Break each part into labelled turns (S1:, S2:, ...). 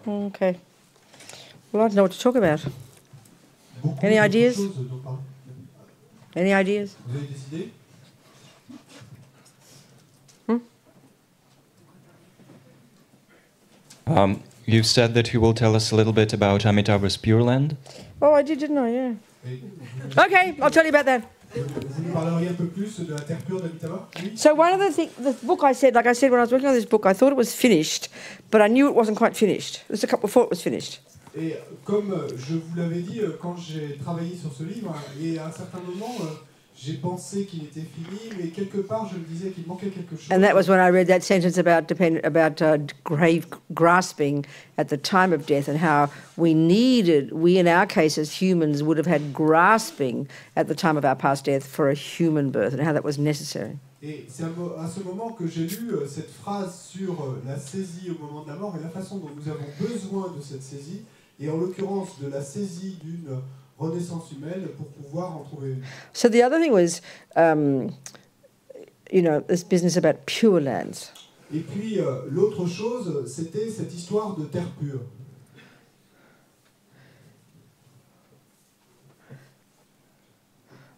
S1: Okay. Well, I don't know what to talk about. Any ideas? Any ideas?
S2: Vous avez des idées?
S3: You said that you will tell us a little bit about Amitabha's Pure Land.
S1: Oh, I did, didn't I? Yeah. Okay, I'll tell you about that.
S2: Vous nous parleriez un peu plus de la terre pure d'Amitabha? Oui.
S1: So one of the things, the book I said, like I said, when I was working on this book, I thought it was finished, but I knew it wasn't quite finished. It was a couple before it was finished.
S2: Et comme je vous l'avais dit, quand j'ai travaillé sur ce livre, et à un certain moment, j'ai pensé qu'il était fini, mais quelque part, je me disais qu'il manquait quelque chose.
S1: And that was when I read that sentence about grave grasping at the time of death, and how we in our case as humans would have had grasping at the time of our past death for a human birth, and how that was necessary.
S2: Et c'est à ce moment que j'ai lu cette phrase sur la saisie au moment de la mort et la façon dont nous avons besoin de cette saisie, et en l'occurrence de la saisie d'une renaissance humaine pour pouvoir en trouver une.
S1: So the other thing was, this business about pure lands.
S2: Et puis l'autre chose, c'était cette histoire de terre pure.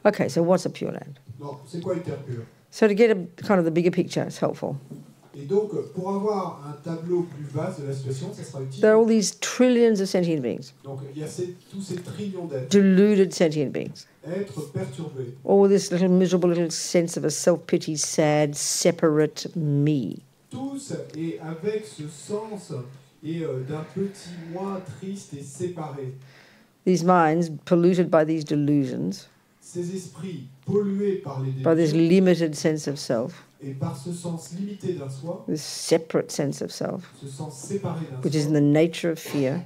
S1: Okay, so what's a pure land?
S2: Non, c'est quoi une terre pure?
S1: So to get kind of the bigger picture, it's helpful.
S2: Et donc, pour avoir un tableau plus vaste de la situation, ça sera utile.
S1: There are all these trillions of sentient beings.
S2: Donc, il y a tous ces trillions d'êtres.
S1: Deluded sentient beings.
S2: Être perturbés.
S1: All this little miserable little sense of a self-pity, sad, separate me.
S2: Tous, et avec ce sens d'un petit moi triste et séparé.
S1: These minds polluted by these delusions.
S2: Ces esprits pollués par les
S1: by this
S2: délusions.
S1: limited sense of self.
S2: Et par ce sens limité d'un soi.
S1: This separate sense of self.
S2: Ce sens séparé d'un
S1: which
S2: soi.
S1: is in the nature of fear.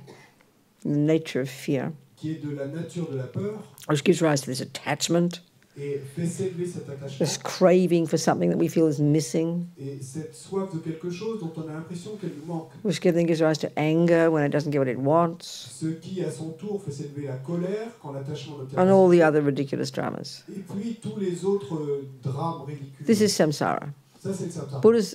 S1: The nature of fear.
S2: Qui est de la nature de la peur.
S1: Which gives rise to this attachment.
S2: Et fait s'élever cet attachement.
S1: This craving for something that we feel is missing.
S2: Et cette soif de quelque chose dont on a l'impression qu'elle nous manque.
S1: Which then gives rise to anger when it doesn't get what it wants.
S2: Ce qui, à son tour, fait s'élever la colère quand l'attachement n'obtient pas.
S1: And all the other ridiculous dramas.
S2: Et puis tous les autres drames ridicules.
S1: This is samsara.
S2: Ça, c'est le samsara.
S1: Buddha's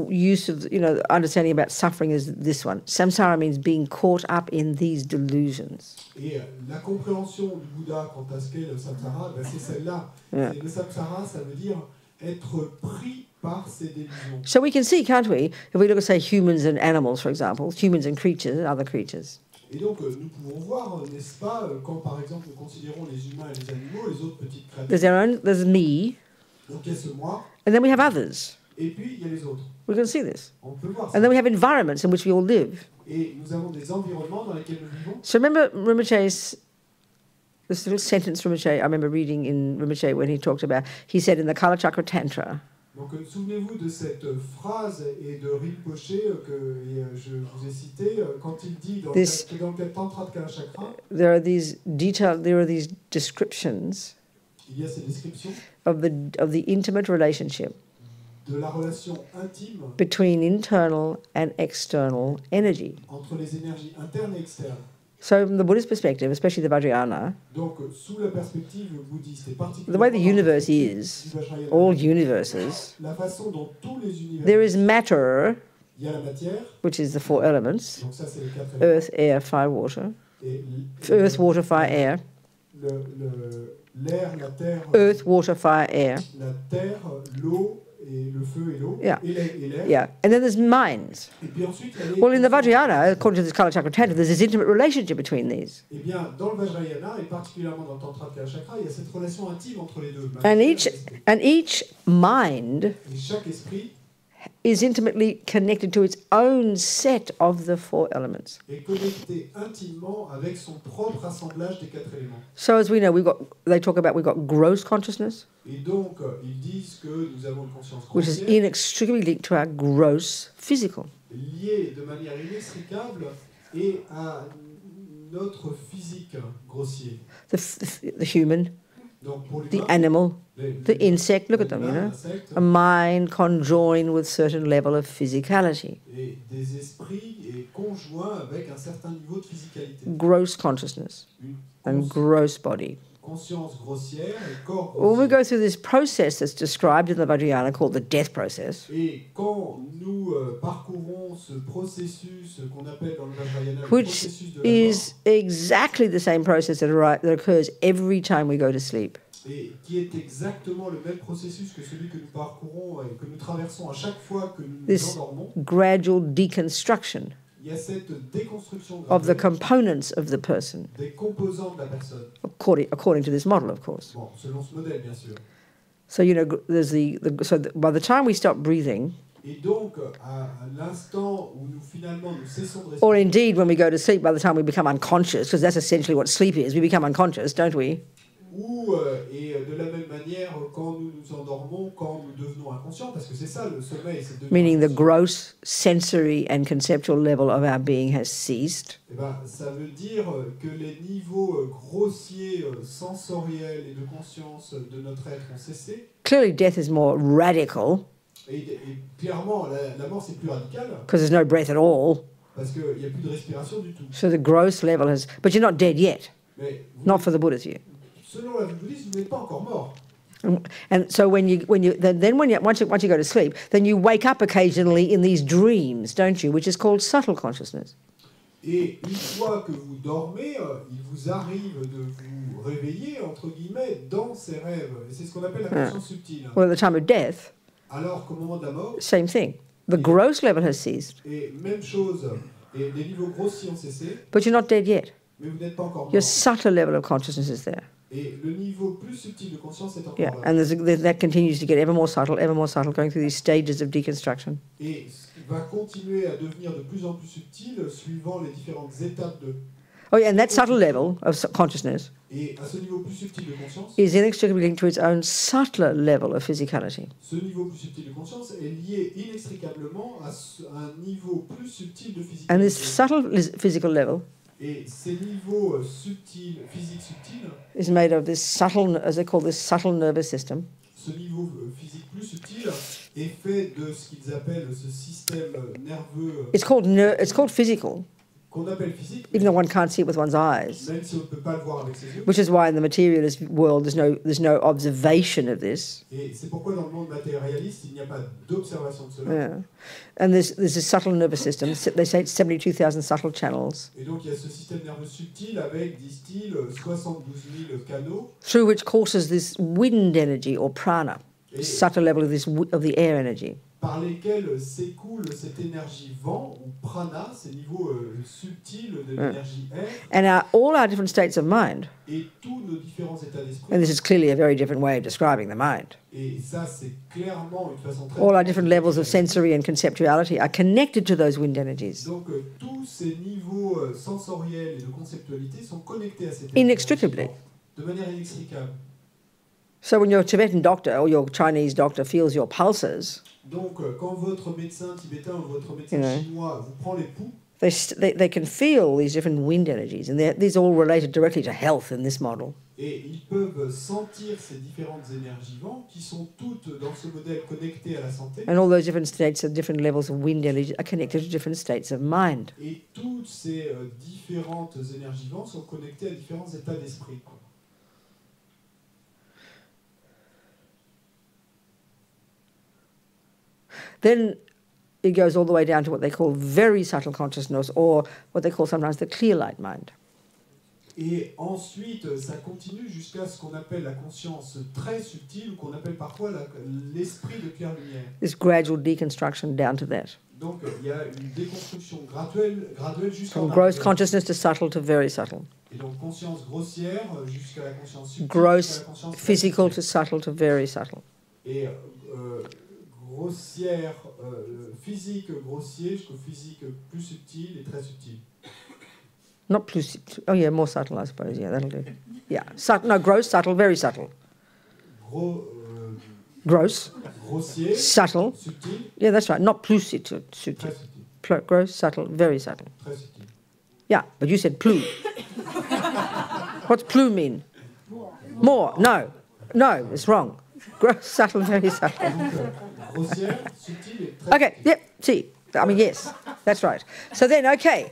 S1: use of, understanding about suffering is this one. Samsara means being caught up in these delusions.
S2: Et la compréhension du Bouddha quant à ce qu'est le samsara, c'est celle-là.
S1: Yeah.
S2: Le samsara, ça veut dire être pris par ces délusions.
S1: So we can see, can't we, if we look at, say, humans and animals, for example, humans and creatures, other creatures.
S2: Et donc, nous pouvons voir, n'est-ce pas, quand par exemple nous considérons les humains et les animaux, les autres petites créatures.
S1: There's me.
S2: Donc il y a ce moi.
S1: And then we have others.
S2: Et puis il y a les autres.
S1: We can see this.
S2: On peut voir ça.
S1: And then we have environments in which we all live.
S2: Et nous avons des environnements dans lesquels nous vivons.
S1: So remember Rinpoche's, this little sentence Rinpoche, I remember reading in Rinpoche when he talked about, he said in the Kala Chakra Tantra.
S2: Donc souvenez-vous de cette phrase et de Rinpoche que je vous ai cité quand il dit dans le Tantra de Kala Chakra.
S1: There are these descriptions.
S2: Il y a ces descriptions.
S1: Of the intimate relationship.
S2: De la relation intime.
S1: Between internal and external energy.
S2: Entre les énergies internes et externes.
S1: So from the Buddhist perspective, especially the Vajrayana,
S2: donc, sous la perspective bouddhiste, et particulièrement
S1: the way the universe is, all universes,
S2: la façon dont tous les univers,
S1: there is matter,
S2: il y a la matière,
S1: which is the four elements,
S2: donc ça, c'est les quatre
S1: earth, air, fire, water, earth, water, fire, air,
S2: l'air, la terre,
S1: earth, water, fire, air,
S2: la terre, l'eau, et le feu et l'eau,
S1: yeah.
S2: Et l'air.
S1: Yeah, and then there's minds.
S2: Et puis ensuite, il y a les
S1: well, in the Vajrayana, according to this Kala Chakra Tantra, there's this intimate relationship between these.
S2: Eh bien, dans le Vajrayana, et particulièrement dans le Tantra de Kala Chakra, il y a cette relation intime entre les deux.
S1: And each mind
S2: et chaque esprit
S1: is intimately connected to its own set of the four elements.
S2: Est connecté intimement avec son propre assemblage des quatre éléments.
S1: So as we know, we've got gross consciousness.
S2: Et donc, ils disent que nous avons une conscience
S1: grossière, which is inextricably linked to our gross physical.
S2: Liée de manière inextricable et à notre physique grossier.
S1: The human.
S2: Donc, pour
S1: the animal, the insect, look at them, a mind conjoined with certain level of physicality.
S2: Et des esprits et conjoints avec un certain niveau de physicalité.
S1: Gross consciousness and gross body.
S2: conscience grossière et corps
S1: When we
S2: grossier.
S1: go through this process that's described in the Vajrayana called the death process,
S2: Et quand nous parcourons ce processus qu'on appelle dans le Vajrayana le
S1: which
S2: processus de la mort,
S1: is exactly the same process that occurs every time we go to sleep.
S2: et qui est exactement le même processus que celui que nous parcourons et que nous traversons à chaque fois que nous nous
S1: This
S2: endormons,
S1: gradual deconstruction
S2: il y a cette déconstruction
S1: of the
S2: graduelle
S1: components of the person,
S2: des composants de la personne.
S1: according to this model, of course.
S2: Bon, selon ce modèle, bien sûr.
S1: So, there's by the time we stop breathing,
S2: Et donc, à l'instant où nous finalement nous cessons de
S1: or
S2: respirer,
S1: indeed when we go to sleep, by the time we become unconscious, because that's essentially what sleep is, we become unconscious, don't we?
S2: ou et de la même manière quand nous nous endormons, quand nous devenons inconscients, parce que c'est ça le sommeil, c'est devenir
S1: Meaning the
S2: inconscient.
S1: gross sensory and conceptual level of our being has ceased.
S2: Eh ben, ça veut dire que les niveaux grossiers, sensoriels et de conscience de notre être ont cessé.
S1: Clearly, death is more radical
S2: Et clairement, la mort, c'est plus radical,
S1: because there's no breath at all.
S2: parce qu'il n'y a plus de respiration du tout.
S1: So the gross level has, but you're not dead yet,
S2: Mais vous,
S1: not for the Buddha's view.
S2: selon la vue bouddhiste, vous n'êtes pas encore mort.
S1: And so once you go to sleep, then you wake up occasionally in these dreams, don't you? Which is called subtle consciousness.
S2: Et une fois que vous dormez, il vous arrive de vous réveiller, entre guillemets, dans ces rêves. Et c'est ce qu'on appelle la conscience subtile.
S1: Well, at the time of death,
S2: Alors qu'au moment de la mort,
S1: same thing. The gross level has ceased,
S2: et même chose, et les niveaux grossiers ont cessé,
S1: but you're not dead yet.
S2: mais vous n'êtes pas encore
S1: Your
S2: mort.
S1: subtle level of consciousness is there.
S2: Et le niveau plus subtil de conscience est encore
S1: Yeah,
S2: là.
S1: and that continues to get ever more subtle, going through these stages of deconstruction.
S2: Et va continuer à devenir de plus en plus subtil suivant les différentes étapes de...
S1: Oh, yeah, and that subtle level of consciousness
S2: Et à ce niveau plus subtil de conscience,
S1: is inextricably linked to its own subtler level of physicality.
S2: ce niveau plus subtil de conscience est lié inextricablement à un niveau plus subtil de
S1: And this
S2: physicalité.
S1: subtle physical level
S2: Et ces niveaux subtils, physiques subtils,
S1: is made of this subtle, as they call this subtle nervous system,
S2: ce niveau physique plus subtil est fait de ce qu'ils appellent ce système nerveux
S1: it's called physical,
S2: qu'on appelle physique,
S1: even though one can't see it with one's eyes.
S2: même si on ne peut pas le voir avec ses yeux.
S1: Which is why in the materialist world there's no observation of this.
S2: Et c'est pourquoi dans le monde matérialiste, il n'y a pas d'observation de cela.
S1: Yeah. And there's a subtle nervous system. They say it's 72,000 subtle channels
S2: Et donc il y a ce système nerveux subtil avec, disent-ils, 72 000 canaux,
S1: through which courses this wind energy or prana,
S2: et
S1: subtle level of the air energy.
S2: par lesquels s'écoule cette énergie vent, ou prana, ces niveaux subtils de l'énergie air,
S1: And all our different states of mind,
S2: et tous nos différents états d'esprit.
S1: and this is clearly a very different way of describing the mind,
S2: Et ça, c'est clairement une façon très...
S1: all our different levels of sensory and conceptuality are connected to those wind energies
S2: Donc tous ces niveaux sensoriels et de conceptualité sont connectés à cette
S1: inextricably.
S2: énergie de manière inextricable.
S1: So when your Tibetan doctor or your Chinese doctor feels your pulses,
S2: Donc quand votre médecin tibétain ou votre médecin
S1: Yeah.
S2: chinois vous prend les pouls,
S1: they can feel these different wind energies, and these are all related directly to health in this model.
S2: et ils peuvent sentir ces différentes énergies vent qui sont toutes dans ce modèle connectées à la santé.
S1: And all those different states of different levels of wind energy are connected to different states of mind.
S2: Et toutes ces différentes énergies vent sont connectées à différents états d'esprit.
S1: Then it goes all the way down to what they call very subtle consciousness, or what they call sometimes the clear light mind.
S2: Et ensuite, ça continue jusqu'à ce qu'on appelle la conscience très subtile, ou qu'on appelle parfois l'esprit de clair-lumière.
S1: This gradual deconstruction down to that.
S2: Donc il y a une déconstruction graduelle jusqu'à
S1: From gross consciousness to subtle to very subtle.
S2: Et donc conscience grossière jusqu'à la conscience subtile.
S1: Gross
S2: jusqu'à la conscience très
S1: physical to
S2: subtile.
S1: subtle to very subtle.
S2: Et grossière, physique grossier jusqu'au physique plus subtil et très subtil.
S1: Not plus. Oh yeah, more subtle, I suppose. Yeah, that'll do. Yeah, no, gross, subtle, very subtle. Gross,
S2: Grossier,
S1: subtle.
S2: subtil,
S1: Yeah, that's right. Not plus subtle.
S2: très subtil.
S1: Gross, subtle, very subtle.
S2: Très subtil.
S1: Yeah, but you said plu. What's plu mean? More. No, it's wrong. Gross, subtle, very subtle.
S2: Donc grossière, subtile et très
S1: Okay. Yep. See. I mean, yes, that's right. So then, okay.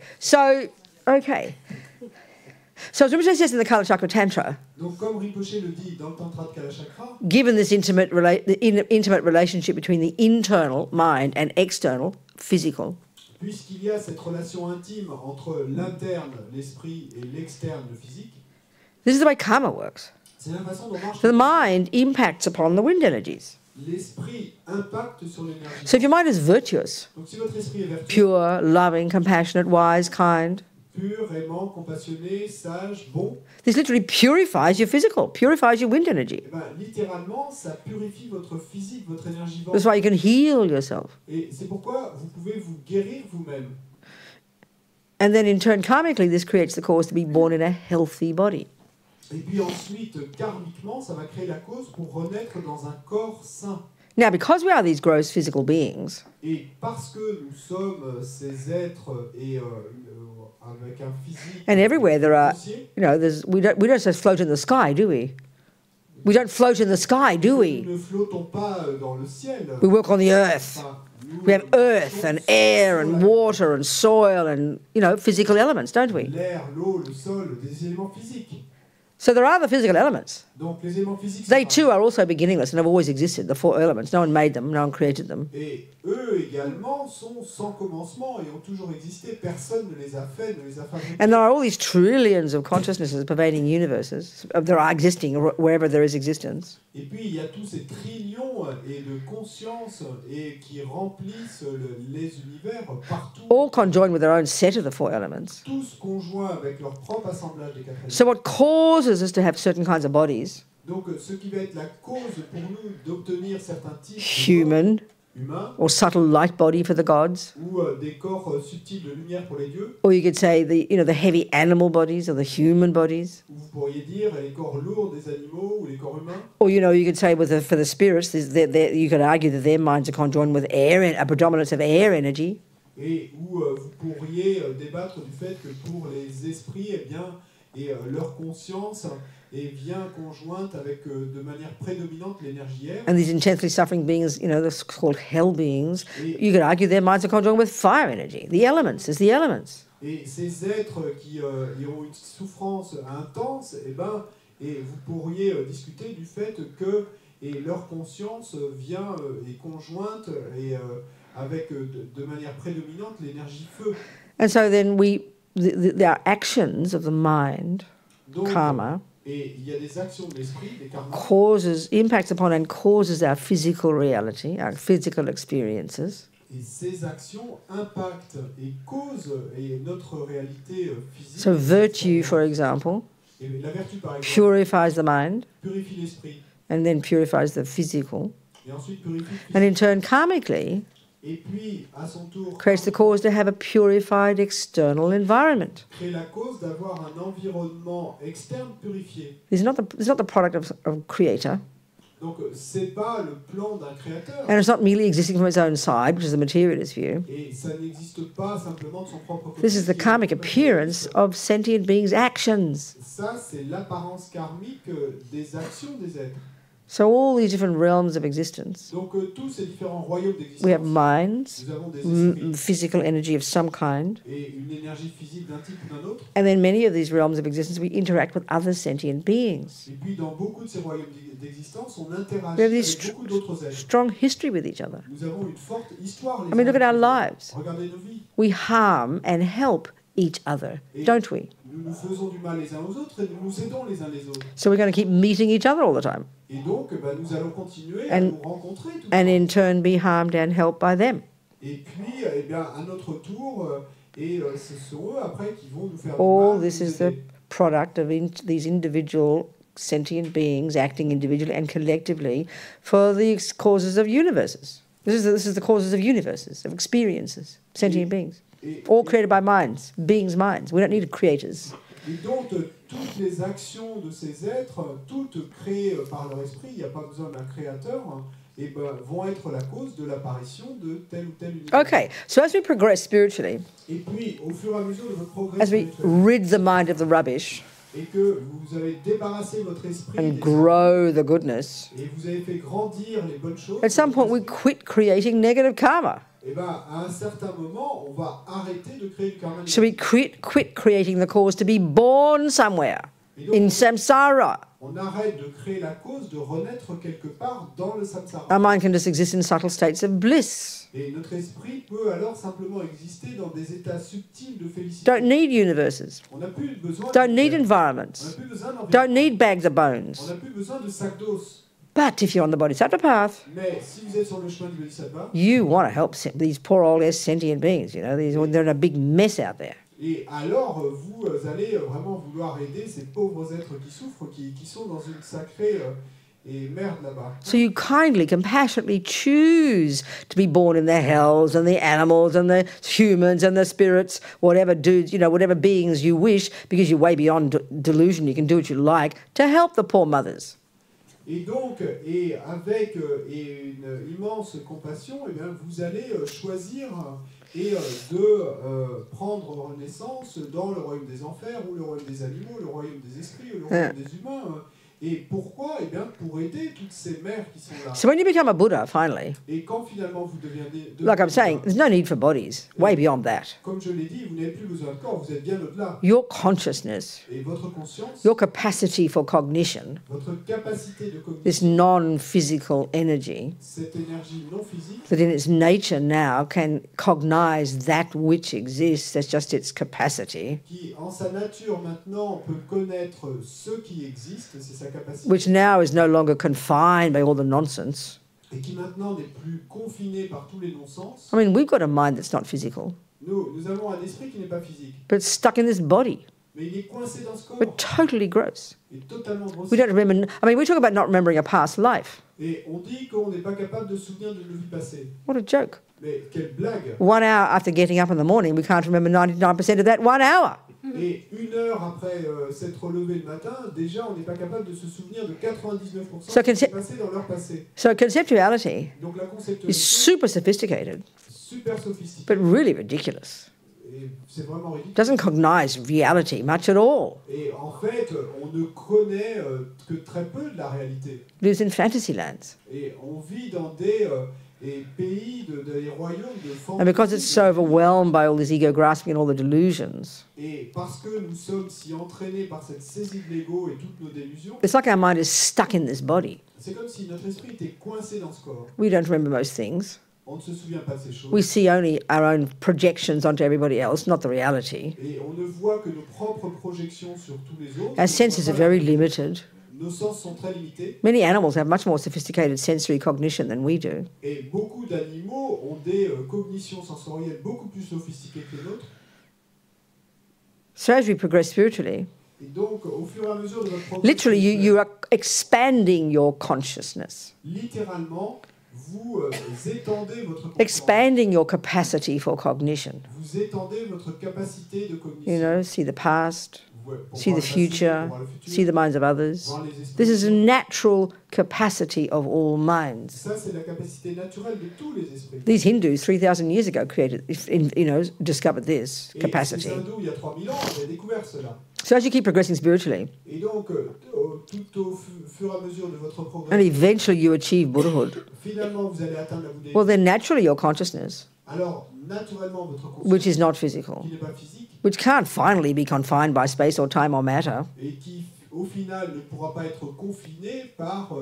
S1: So as Rinpoche says in the Kala Chakra Tantra,
S2: Donc, comme Rinpoche le dit dans le Tantra de Kalachakra,
S1: given this intimate relationship between the internal mind and external physical,
S2: puisqu'il y a cette relation intime entre l'interne, l'esprit, et l'externe, le physique,
S1: this is the way karma works.
S2: c'est la façon dont marche
S1: The mind impacts upon the wind energies.
S2: l'esprit impacte sur l'énergie.
S1: So if your mind is virtuous,
S2: Donc si votre esprit est vertueux,
S1: pure, loving, compassionate, wise, kind,
S2: pur, aimant, compassionné, sage, bon,
S1: this literally purifies your physical, purifies your wind energy.
S2: eh ben, littéralement, ça purifie votre physique, votre énergie
S1: That's
S2: vent.
S1: why you can heal yourself.
S2: Et c'est pourquoi vous pouvez vous guérir vous-même.
S1: And then in turn, karmically, this creates the cause to be born in a healthy body.
S2: Et puis ensuite, karmiquement, ça va créer la cause pour renaître dans un corps sain.
S1: Now, because we are these gross physical beings,
S2: Et parce que nous sommes ces êtres et avec un physique
S1: and everywhere there are,
S2: grossier,
S1: we don't just float in the sky, do we? We don't float in the sky, do
S2: nous
S1: we?
S2: ne flottons pas dans le ciel.
S1: We work on the earth.
S2: Enfin, nous
S1: We have earth
S2: marchons
S1: and air
S2: sur
S1: and
S2: la
S1: water and soil and, physical elements, don't we?
S2: l'air, l'eau, le sol, des éléments physiques.
S1: So there are the physical elements.
S2: Donc les éléments physiques,
S1: They too are also beginningless and have always existed, the four elements. No one made them, no one created them.
S2: et eux également sont sans commencement et ont toujours existé. Personne ne les a faits, ne les a fabriqués.
S1: And there are all these trillions of consciousnesses pervading universes. There are existing wherever there is existence.
S2: Et puis il y a tous ces trillions et de conscience et qui remplissent les univers partout,
S1: All conjoined with their own set of the four elements.
S2: tous conjoints avec leur propre assemblage des quatre éléments.
S1: So what causes us to have certain kinds of bodies,
S2: Donc ce qui va être la cause pour nous d'obtenir certains types de
S1: human
S2: corps humains
S1: or subtle light body for the gods,
S2: ou des corps subtils de lumière pour les dieux,
S1: or you could say the heavy animal bodies or the human bodies,
S2: ou vous pourriez dire les corps lourds des animaux ou les corps humains,
S1: or you could say for the spirits, you could argue that their minds are conjoined with a predominance of air energy.
S2: et où vous pourriez débattre du fait que pour les esprits, eh bien, et leur conscience est bien conjointe avec de manière prédominante l'énergie air.
S1: And these intensely suffering beings, they're called hell beings,
S2: Et,
S1: you could argue their minds are conjoined with fire energy. The elements is the elements.
S2: et ces êtres qui ont une souffrance intense, eh ben, et vous pourriez discuter du fait que leur conscience vient est conjointe et avec de manière prédominante l'énergie feu.
S1: And so then there are actions of the mind,
S2: Donc,
S1: karma,
S2: et il y a des actions de l'esprit, des karmas,
S1: impacts upon and causes our physical reality, our physical experiences.
S2: et ces actions impactent et causent notre réalité physique.
S1: So virtue, for example,
S2: Et la vertu, par exemple,
S1: purifies the mind
S2: purifie l'esprit,
S1: and then purifies the physical.
S2: et ensuite purifie le physique.
S1: And in turn, karmically,
S2: Et puis, à son tour,
S1: creates the cause to have a purified external environment.
S2: crée la cause d'avoir un environnement externe purifié.
S1: It's not the product of creator,
S2: Donc, c'est pas le plan d'un créateur.
S1: and it's not merely existing from its own side, which is the materialist view.
S2: Et ça n'existe pas simplement de son propre côté.
S1: This is the karmic appearance of sentient beings' actions.
S2: Ça, c'est l'apparence karmique des actions des êtres.
S1: So all these different realms of existence.
S2: Donc, tous ces différents royaumes
S1: We have
S2: d'existence,
S1: minds,
S2: nous avons des esprits
S1: physical energy of some kind,
S2: et une énergie physique d'un type ou d'un autre.
S1: and then many of these realms of existence we interact with other sentient beings.
S2: Et puis, dans beaucoup de ces royaumes d'existence, on interagit
S1: We have this
S2: avec beaucoup d'autres êtres.
S1: strong history with each other.
S2: Nous avons une forte histoire. Les
S1: I mean, look
S2: uns
S1: at our
S2: avec les
S1: lives.
S2: autres. Regardez nos vies.
S1: We harm and help each other, don't we?
S2: Nous nous faisons du mal les uns aux autres et nous nous aidons les uns les autres.
S1: So we're going to keep meeting each other all the time,
S2: Et donc, nous allons continuer à
S1: And-
S2: nous rencontrer tout le
S1: and
S2: temps.
S1: in turn be harmed and helped by them.
S2: Et puis, eh bien, à notre tour, ce sont eux après qui vont nous faire du
S1: All
S2: mal,
S1: this
S2: nous
S1: is the
S2: aider.
S1: product of these individual sentient beings acting individually and collectively for the causes of universes. This is the causes of universes, of experiences, sentient beings,
S2: Et,
S1: all created by minds, beings' minds. We don't need creators.
S2: et donc, toutes les actions de ces êtres, toutes créées par leur esprit, il n'y a pas besoin d'un créateur, et vont être la cause de l'apparition de tel ou tel univers.
S1: Okay, so as we progress spiritually,
S2: Et puis, au fur et à mesure de votre progrès
S1: as we
S2: spirituel,
S1: rid the mind of the rubbish
S2: et que vous avez débarrassé votre esprit
S1: and
S2: des-
S1: grow the goodness,
S2: et vous avez fait grandir les bonnes choses,
S1: at some point we quit creating negative karma.
S2: eh ben, à un certain moment, on va arrêter de créer le karma
S1: So we
S2: négatif.
S1: quit creating the cause to be born somewhere
S2: Et donc,
S1: in samsara.
S2: on arrête de créer la cause de renaître quelque part dans le samsara.
S1: Our mind can just exist in subtle states of bliss.
S2: Et notre esprit peut alors simplement exister dans des états subtils de félicité.
S1: Don't need universes.
S2: On n'a plus besoin
S1: Don't need
S2: on n'a
S1: environments.
S2: plus besoin
S1: Don't
S2: d'environnement.
S1: need bags of
S2: On
S1: bones.
S2: n'a plus besoin de sacs d'os.
S1: But if you're on the bodhisattva path,
S2: Mais si vous êtes sur le chemin du Bodhisattva,
S1: you want to help these poor old sentient beings. You know, they're in a big mess out there.
S2: et alors vous allez vraiment vouloir aider ces pauvres êtres qui souffrent, qui sont dans une sacrée et merde là-bas.
S1: So you kindly, compassionately choose to be born in the hells and the animals and the humans and the spirits, whatever dudes, whatever beings you wish, because you're way beyond delusion. You can do what you like to help the poor mothers.
S2: Et donc, et avec une immense compassion, eh bien, vous allez choisir de prendre naissance dans le royaume des enfers, ou le royaume des animaux, le royaume des esprits, ou le royaume des humains. Et pourquoi? Eh bien, pour aider toutes ces mères qui sont là.
S1: So when you become a Buddha, finally,
S2: Et quand finalement vous devenez...
S1: like I'm saying, there's no need for bodies, way beyond that.
S2: Comme je l'ai dit, vous n'avez plus besoin de corps, vous êtes bien au-delà.
S1: Your consciousness,
S2: Et votre conscience,
S1: your capacity for cognition,
S2: votre capacité de
S1: this
S2: cognition,
S1: non-physical energy,
S2: cette énergie non physique,
S1: that in its nature now can cognize that which exists, that's just its capacity,
S2: qui en sa nature maintenant peut connaître ce qui existe, c'est sa capacité,
S1: which now is no longer confined by all the nonsense.
S2: et qui maintenant n'est plus confiné par tous les non-sens.
S1: I mean, we've got a mind that's not physical,
S2: Nous avons un esprit qui n'est pas physique,
S1: but it's stuck in this body.
S2: mais il est coincé dans ce corps,
S1: We're totally gross.
S2: et totalement
S1: We
S2: grossier.
S1: don't remember. I mean, we talk about not remembering a past life.
S2: Et on dit qu'on n'est pas capable de se souvenir de nos vies passées.
S1: What a joke.
S2: Mais quelle blague!
S1: 1 hour after getting up in the morning, we can't remember 99% of that 1 hour.
S2: Et une heure après s'être levé le matin, déjà on n'est pas capable de se souvenir de 99% de ce qui s'est passé dans leur passé.
S1: So conceptuality
S2: Donc la
S1: is
S2: conceptualité,
S1: super sophisticated,
S2: super sophistiquée,
S1: but really ridiculous.
S2: et c'est vraiment ridicule.
S1: Doesn't cognize reality much at all.
S2: Et en fait, on ne connaît que très peu de la réalité.
S1: Lives in fantasy lands.
S2: Et on vit dans des pays, des royaumes de
S1: And because it's so
S2: fantaisie.
S1: overwhelmed by all this ego grasping and all the delusions,
S2: Et parce que nous sommes si entraînés par cette saisie de l'ego et toutes nos délusions,
S1: it's like our mind is stuck in this body.
S2: c'est comme si notre esprit était coincé dans ce corps.
S1: We don't remember most things.
S2: On ne se souvient pas de ces choses.
S1: We see only our own projections onto everybody else, not the reality.
S2: Et on ne voit que nos propres projections sur tous les autres.
S1: Our senses are very limited.
S2: Nos sens sont très limités.
S1: Many animals have much more sophisticated sensory cognition than we do.
S2: Et beaucoup d'animaux ont des cognitions sensorielles beaucoup plus sophistiquées que les nôtres.
S1: So as we progress spiritually,
S2: Et donc, au fur et à mesure de votre progression,
S1: literally you are expanding your consciousness,
S2: littéralement, vous étendez votre conscience.
S1: expanding your capacity for cognition.
S2: Vous étendez votre capacité de cognition.
S1: You know, see the past,
S2: Pour
S1: see
S2: voir
S1: the
S2: le passé,
S1: future,
S2: pour voir le futur,
S1: see the minds of others.
S2: voir les esprits.
S1: This is a natural capacity of all minds.
S2: Ça, c'est la capacité naturelle de tous les esprits.
S1: These Hindus 3,000 years ago discovered this
S2: Et
S1: capacity.
S2: ces hindous, il y a 3000 ans, avaient découvert cela.
S1: So as you keep progressing spiritually,
S2: Et donc, tout au fur et à mesure de votre
S1: and
S2: progression,
S1: eventually you achieve Buddhahood,
S2: finalement, vous allez atteindre la bouddhité.
S1: well then naturally your consciousness,
S2: Alors, naturellement, votre
S1: which
S2: conscience,
S1: is not physical,
S2: qui n'est pas physique,
S1: which can't finally be confined by space or time or matter,
S2: et qui, au final, ne pourra pas être confinée par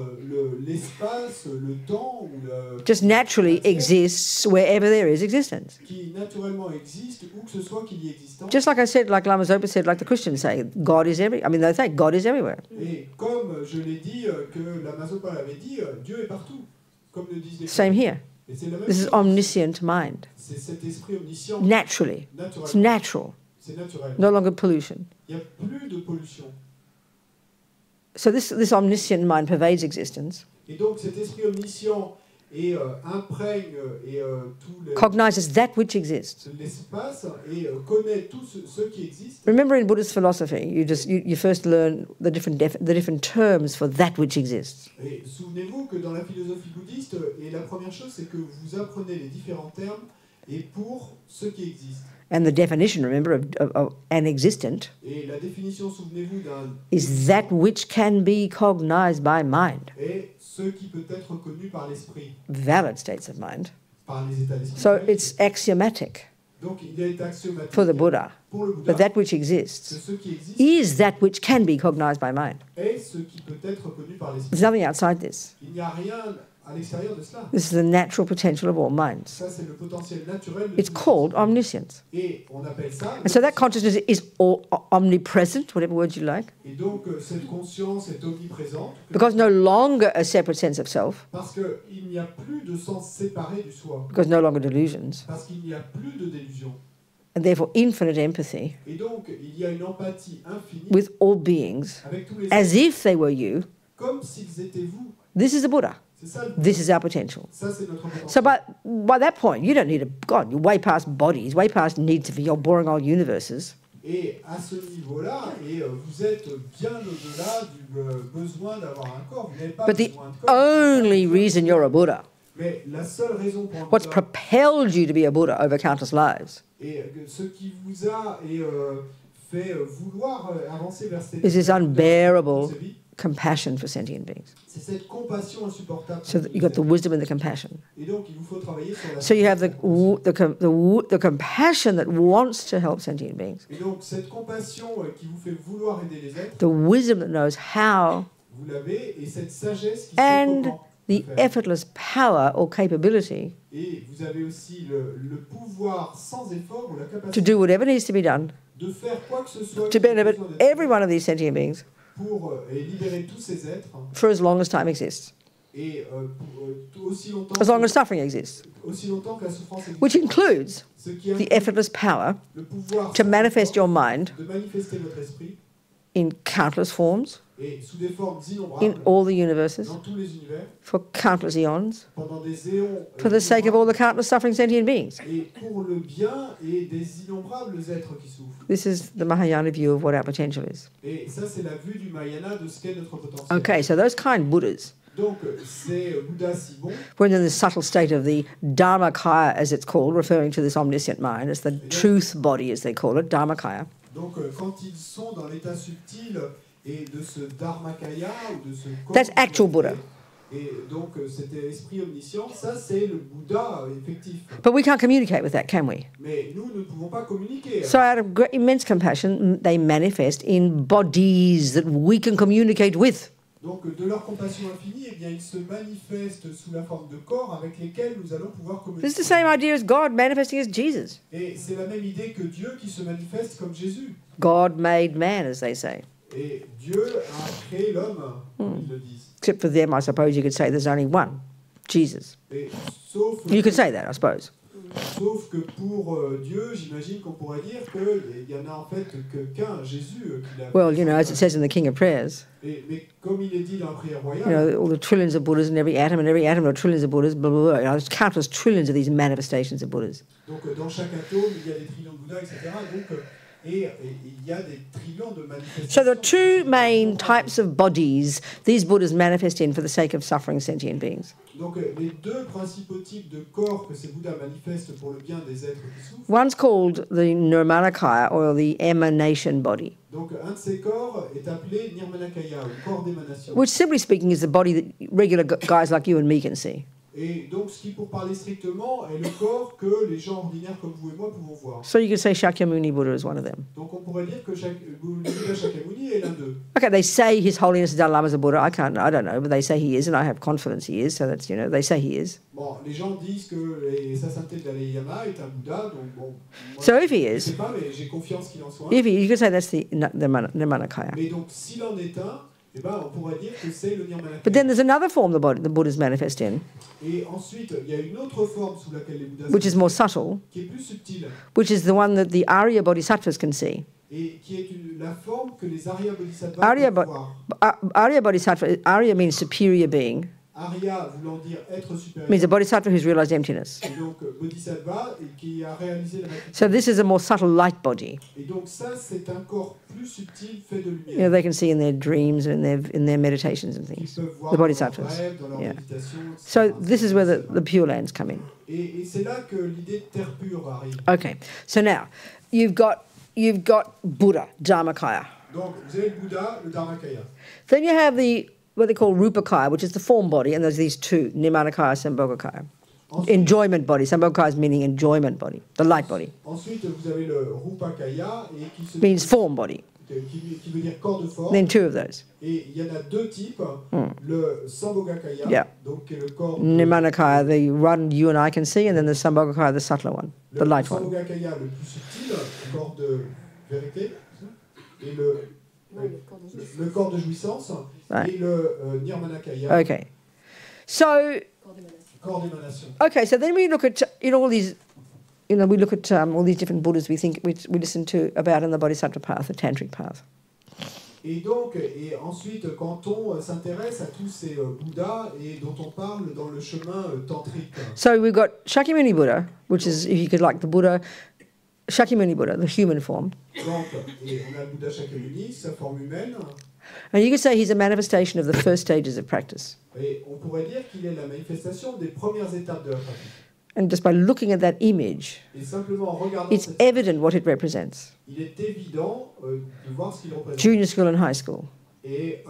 S2: l'espace, le temps, ou
S1: just naturally exists wherever there is existence.
S2: qui naturellement existe, où que ce soit qu'il y ait existence.
S1: Just like I said, like Lama Zopa said, like the Christians say, God is they say God is everywhere.
S2: Et comme je l'ai dit, que la Mazopa l'avait dit, Dieu est partout, comme le disent les
S1: Same here.
S2: Et c'est la même
S1: This is
S2: chose.
S1: omniscient mind.
S2: C'est cet esprit omniscient,
S1: Naturally. It's
S2: naturel.
S1: natural.
S2: C'est naturel.
S1: No longer pollution.
S2: Il n'y a plus de pollution.
S1: So this omniscient mind pervades existence,
S2: Et donc cet esprit omniscient imprègne tout
S1: cognizes that which exists.
S2: l'espace et connaît tout ce qui existe.
S1: Remember, in Buddhist philosophy, you first learn the different terms for that which exists.
S2: Et souvenez-vous que dans la philosophie bouddhiste, et la première chose, c'est que vous apprenez les différents termes et pour ce qui existe.
S1: And the definition, remember, of an existent
S2: Et la définition, souvenez-vous, d'un
S1: is that which can be cognized by mind,
S2: est ce qui peut être connu par l'esprit.
S1: valid states of mind.
S2: par les états d'esprit.
S1: So it's axiomatic
S2: Donc il est axiomatique
S1: for the Buddha
S2: pour le Bouddha
S1: that that which
S2: que
S1: exists
S2: ce qui existe
S1: is that which can be cognized by mind.
S2: est ce qui peut être connu par
S1: There's
S2: l'esprit.
S1: nothing outside this.
S2: Il n'y a rien à l'extérieur de cela.
S1: This is the natural potential of all minds.
S2: Ça, c'est le potentiel naturel de
S1: It's
S2: tout.
S1: called omniscience.
S2: Et on appelle ça...
S1: And so that consciousness is omnipresent, whatever word you like,
S2: Et donc, cette conscience est omniprésente
S1: because no longer a separate sense of self,
S2: parce qu'il n'y a plus de sens séparé du soi,
S1: because no longer delusions,
S2: parce qu'il n'y a plus de délusion.
S1: and therefore infinite empathy
S2: Et donc, il y a une empathie infinie
S1: with all beings,
S2: avec tous les
S1: as
S2: êtres,
S1: if they were you.
S2: comme s'ils étaient vous.
S1: This is the Buddha.
S2: C'est ça,
S1: This is our potential.
S2: ça c'est notre
S1: So
S2: potentiel.
S1: by that point, you don't need a God. You're way past bodies, way past need to be your boring old universes.
S2: Et à ce niveau-là, vous êtes bien au-delà du besoin d'avoir un corps. Vous n'avez pas
S1: But the
S2: besoin de corps.
S1: only reason you're a Buddha,
S2: Mais la seule raison pour un
S1: what's
S2: Bouddha,
S1: propelled you to be a Buddha over countless lives,
S2: et ce qui vous a fait vouloir avancer vers cette
S1: is this unbearable
S2: cette vie,
S1: compassion for sentient beings.
S2: c'est cette compassion insupportable.
S1: So that you've got the wisdom and the compassion.
S2: Et donc, il vous faut travailler sur la
S1: So you have the compassion that wants to help sentient beings,
S2: Et donc, cette compassion qui vous fait vouloir aider les êtres,
S1: the wisdom that knows how,
S2: vous l'avez, et cette sagesse qui sait
S1: and
S2: comment
S1: the
S2: le faire.
S1: effortless power or capability
S2: Et vous avez aussi le pouvoir sans effort ou la
S1: to
S2: capacité
S1: do whatever needs to be done
S2: de faire quoi que ce soit
S1: to
S2: qui ait
S1: benefit
S2: besoin d'être
S1: every one of these sentient beings
S2: pour libérer tous ces êtres
S1: for as long as time exists,
S2: et aussi longtemps
S1: as long as suffering exists,
S2: que la souffrance existe.
S1: which includes
S2: Ce qui
S1: the
S2: inclut
S1: effortless power
S2: le pouvoir
S1: to
S2: sans
S1: manifest
S2: effort
S1: your mind
S2: de manifester votre esprit
S1: in countless forms
S2: et sous des formes
S1: in
S2: innombrables
S1: all the universes
S2: dans tous les univers
S1: for countless eons
S2: pendant des éons
S1: for the sake of all the countless suffering sentient beings.
S2: et pour le bien et des innombrables êtres qui souffrent.
S1: This is the Mahayana view of what our potential is.
S2: Et ça, c'est la vue du Mahayana de ce qu'est notre potentiel.
S1: Okay, so those kind Buddhas,
S2: Donc, ces Bouddhas si bons,
S1: when in the subtle state of the Dharmakaya, as it's called, referring to this omniscient mind, it's the truth body, as they call it, Dharmakaya.
S2: donc quand ils sont dans l'état subtil et de ce Dharmakaya ou de ce corps
S1: That's actual Buddha.
S2: et donc cet esprit omniscient, ça c'est le Bouddha effectif.
S1: But we can't communicate with that, can we?
S2: Mais nous ne pouvons pas communiquer.
S1: So out of great, immense compassion, they manifest in bodies that we can communicate with.
S2: Donc de leur compassion infinie, eh bien, ils se manifestent sous la forme de corps avec lesquels nous allons pouvoir
S1: This is the
S2: communiquer.
S1: same idea as God manifesting as Jesus.
S2: Et c'est la même idée que Dieu qui se manifeste comme Jésus.
S1: God made man, as they say.
S2: Et Dieu a créé l'homme, comme ils le disent.
S1: Except for them, I suppose you could say there's only one, Jesus.
S2: Et sauf,
S1: You could say that, I suppose.
S2: sauf que pour Dieu, j'imagine qu'on pourrait dire qu'il n'y en a en fait qu'un, Jésus, qu'il a.
S1: Well, you know, as it says in the King of Prayers,
S2: Mais comme il est dit dans la prière
S1: you
S2: royale,
S1: know, all the trillions of Buddhas in every atom are trillions of Buddhas, blah, blah, blah. You know, there's countless trillions of these manifestations of Buddhas.
S2: donc dans chaque atome, il y a des trillions de Bouddhas, etc. Donc, et il y a des trillions de manifestations.
S1: So there are two main types of bodies these Buddhas manifest in for the sake of suffering sentient beings.
S2: Donc les deux principaux types de corps que ces Bouddhas manifestent pour le bien des êtres qui souffrent.
S1: One's called the Nirmanakaya, or the emanation body,
S2: Donc un de ces corps est appelé Nirmanakaya, ou corps d'émanation.
S1: which simply speaking is the body that regular guys like you and me can see.
S2: Et donc ce qui, pour parler strictement, est le corps que les gens ordinaires comme vous et moi pouvons voir.
S1: So you could say Shakyamuni Buddha is one of them.
S2: Donc on pourrait dire que Buddha Shakyamuni est l'un d'eux.
S1: Okay, they say His Holiness the Dalai Lama is a Buddha. I don't know, but they say he is, and I have confidence he is. So that's, you know, they say he is.
S2: Bon, les gens disent que sa sainteté de Dalai Lama est un Bouddha, donc bon. Moi,
S1: So if he
S2: je ne
S1: is,
S2: sais pas, mais j'ai confiance qu'il en soit.
S1: if he, you could say that's the Nirmanakaya.
S2: Mais donc s'il en est un, eh ben, on pourrait dire que c'est le Nirmanakaya.
S1: But then there's another form the Buddhas manifest in,
S2: Et ensuite, il y a une autre forme sous laquelle les Bouddhas
S1: which is more subtle,
S2: qui est plus subtile
S1: which is the one that the Arya Bodhisattvas can see.
S2: et qui est la forme que les Arya Bodhisattvas
S1: Arya,
S2: peuvent
S1: Bo-
S2: voir.
S1: Arya Bodhisattva, Arya means superior being,
S2: Arya voulant dire être supérieur.
S1: means a Bodhisattva who's realized emptiness.
S2: Et donc Bodhisattva et qui a réalisé la maturité.
S1: So this is a more subtle light body.
S2: Et donc ça, c'est un corps plus subtil fait de
S1: You know,
S2: lumière.
S1: they can see in their dreams and in their meditations and
S2: Ils
S1: things.
S2: peuvent voir
S1: The
S2: dans leurs
S1: Bodhisattvas.
S2: rêves, dans leur
S1: Yeah.
S2: méditation, etc.
S1: So this is where the Pure Lands come in.
S2: Et c'est là que l'idée de terre pure arrive.
S1: Okay, so now you've got Buddha, Dharmakaya.
S2: Donc vous avez le Bouddha, le Dharmakaya.
S1: Then you have what they call Rupakaya, which is the form body, and there's these two, Nirmanakaya, Sambhogakaya. Enjoyment body. Sambhogakaya meaning enjoyment body, the light body.
S2: Ensuite, vous avez le Rupakaya et qui se
S1: Means form body.
S2: qui veut dire corps de forme.
S1: Then two of those.
S2: Et il y en a deux types. Le Sambhogakaya,
S1: Yeah.
S2: donc qui est le corps
S1: Nimanakaya, the one you and I can see, and then the Sambhogakaya, the subtler one, the light one.
S2: Le Sambhogakaya le plus subtil, corps de vérité, et le corps de jouissance,
S1: Right.
S2: et le Nirmanakaya,
S1: Okay. So,
S2: corps d'émanation.
S1: okay, so then we look at all these, we look at all these different Buddhas we listen to about in the Bodhisattva path, the Tantric path.
S2: Et donc, et ensuite, quand on s'intéresse à tous ces Bouddhas et dont on parle dans le chemin tantrique.
S1: So we've got Shakyamuni Buddha, which is, if you could like the Buddha, Shakyamuni Buddha, the human form.
S2: Donc, et on a le Bouddha Shakyamuni, sa forme humaine.
S1: And you could say he's a manifestation of the first stages of practice.
S2: Et on pourrait dire qu'il est la manifestation des premières étapes de la pratique.
S1: And just by looking at that image,
S2: Et simplement en regardant
S1: it's
S2: cette
S1: evident what it represents.
S2: il est évident de voir ce qu'il représente.
S1: Junior school and high school,
S2: Et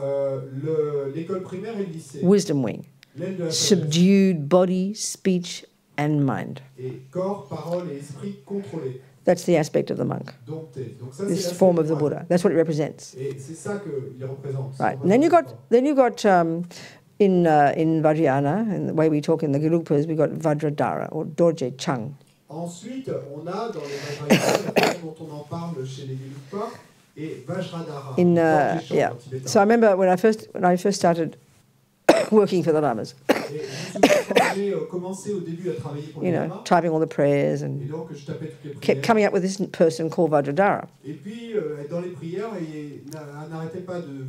S2: l'école primaire et le lycée.
S1: wisdom wing,
S2: L'aile de la sagesse.
S1: subdued body, speech, and mind.
S2: Et corps, parole et esprit contrôlés,
S1: That's the aspect of the monk,
S2: domptés. Donc ça, c'est
S1: this
S2: l'aspect
S1: form of the
S2: moine.
S1: Buddha. That's what it represents.
S2: Et c'est ça qu'il représente.
S1: Right. And then you got in Vajrayana, and the way we talk in the Gelupas, we got Vajradhara or Dorje Chang.
S2: Ensuite, on a dans les Vajrayana, la façon dont on en parle chez les Gelugpa, et Vajradhara.
S1: Yeah. So I remember when I first started working for the lamas,
S2: Et je me souviens quand j'ai commencé au début à travailler pour les lamas,
S1: typing all the prayers
S2: et
S1: and
S2: donc je tapais toutes les
S1: kept
S2: prières.
S1: coming up with this person called Vajradhara.
S2: Et puis dans les prières, et n'arrêtait pas de.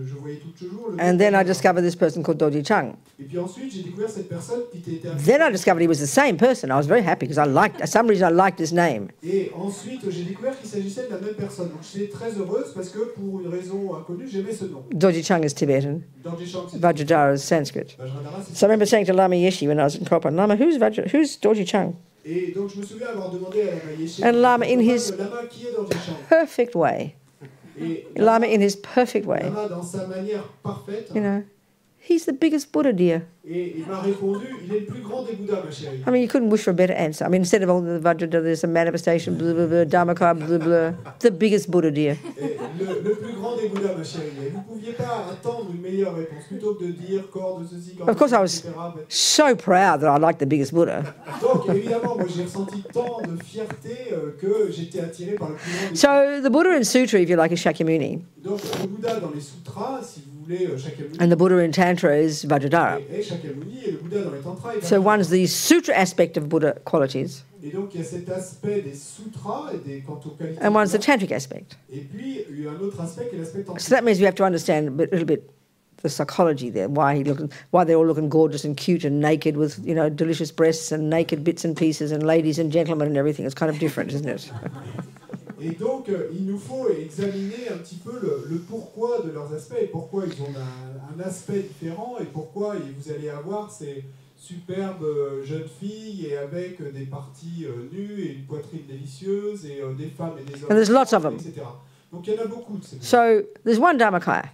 S2: Je voyais tout le jour. Le
S1: And then I discovered this person called Dorje Chang.
S2: Et puis ensuite, j'ai découvert cette personne qui était.
S1: Then I discovered he was the same person. I was very happy because for some reason I liked his name.
S2: Et ensuite, j'ai découvert qu'il s'agissait de la même personne. Donc j'étais très heureuse parce que pour une raison inconnue, j'aimais ce nom.
S1: Dorje Chang is Tibetan,
S2: Dorje Chang, c'est
S1: Vajradhara is Sanskrit.
S2: Vajradhara, c'est
S1: So I remember saying to Lama Yeshe when I was in Kopan, Lama, who's Dorje Chang?
S2: Et donc je me souviens avoir demandé à Lama Yeshe.
S1: And Lama in his
S2: Lama, qui est Dorje Chang?
S1: perfect way,
S2: Et
S1: Lama in his perfect way,
S2: Lama dans sa manière parfaite.
S1: he's the biggest Buddha, dear.
S2: Et il m'a répondu, il est le plus grand des Bouddhas, ma chérie.
S1: I mean, you couldn't wish for a better answer. I mean, instead of all the Vajradhara, there's a manifestation, blah, blah, blah, Dharmakaya, blah, blah, the biggest Buddha, dear.
S2: Et le plus grand des Bouddhas, ma chérie. Et vous ne pouviez pas attendre une meilleure réponse, plutôt que de dire corps de ceci, corps
S1: Of
S2: de
S1: course, I
S2: ceci,
S1: was
S2: etc.
S1: so proud that I liked the biggest Buddha.
S2: Donc, évidemment, moi j'ai ressenti tant de fierté que j'étais attiré par le plus grand des
S1: So the Buddha in Sutra, if you like, is Shakyamuni.
S2: Donc, le Bouddha dans les sutras, si vous voulez, Shakyamuni,
S1: And the Buddha in Tantra is Vajradhara.
S2: et Shakyamuni, et le Bouddha dans les tantras.
S1: So one's the Sutra aspect of Buddha qualities,
S2: Et donc, il y a cet aspect des sutras et des quant aux qualités.
S1: and one's the
S2: Bouddha.
S1: Tantric aspect.
S2: Et puis, il y a un autre aspect qui est l'aspect tantrique.
S1: So that means we have to understand a little bit the psychology there, why they're all looking gorgeous and cute and naked with, delicious breasts and naked bits and pieces and ladies and gentlemen and everything. It's kind of different, isn't it?
S2: Et donc, il nous faut examiner un petit peu le pourquoi de leurs aspects et pourquoi ils ont un aspect différent et pourquoi vous allez avoir ces superbes jeunes filles et avec des parties nues et une poitrine délicieuse et des femmes et des hommes,
S1: And there's lots of them.
S2: etc. Donc, il y en a beaucoup de ces
S1: So there's one Dharmakaya,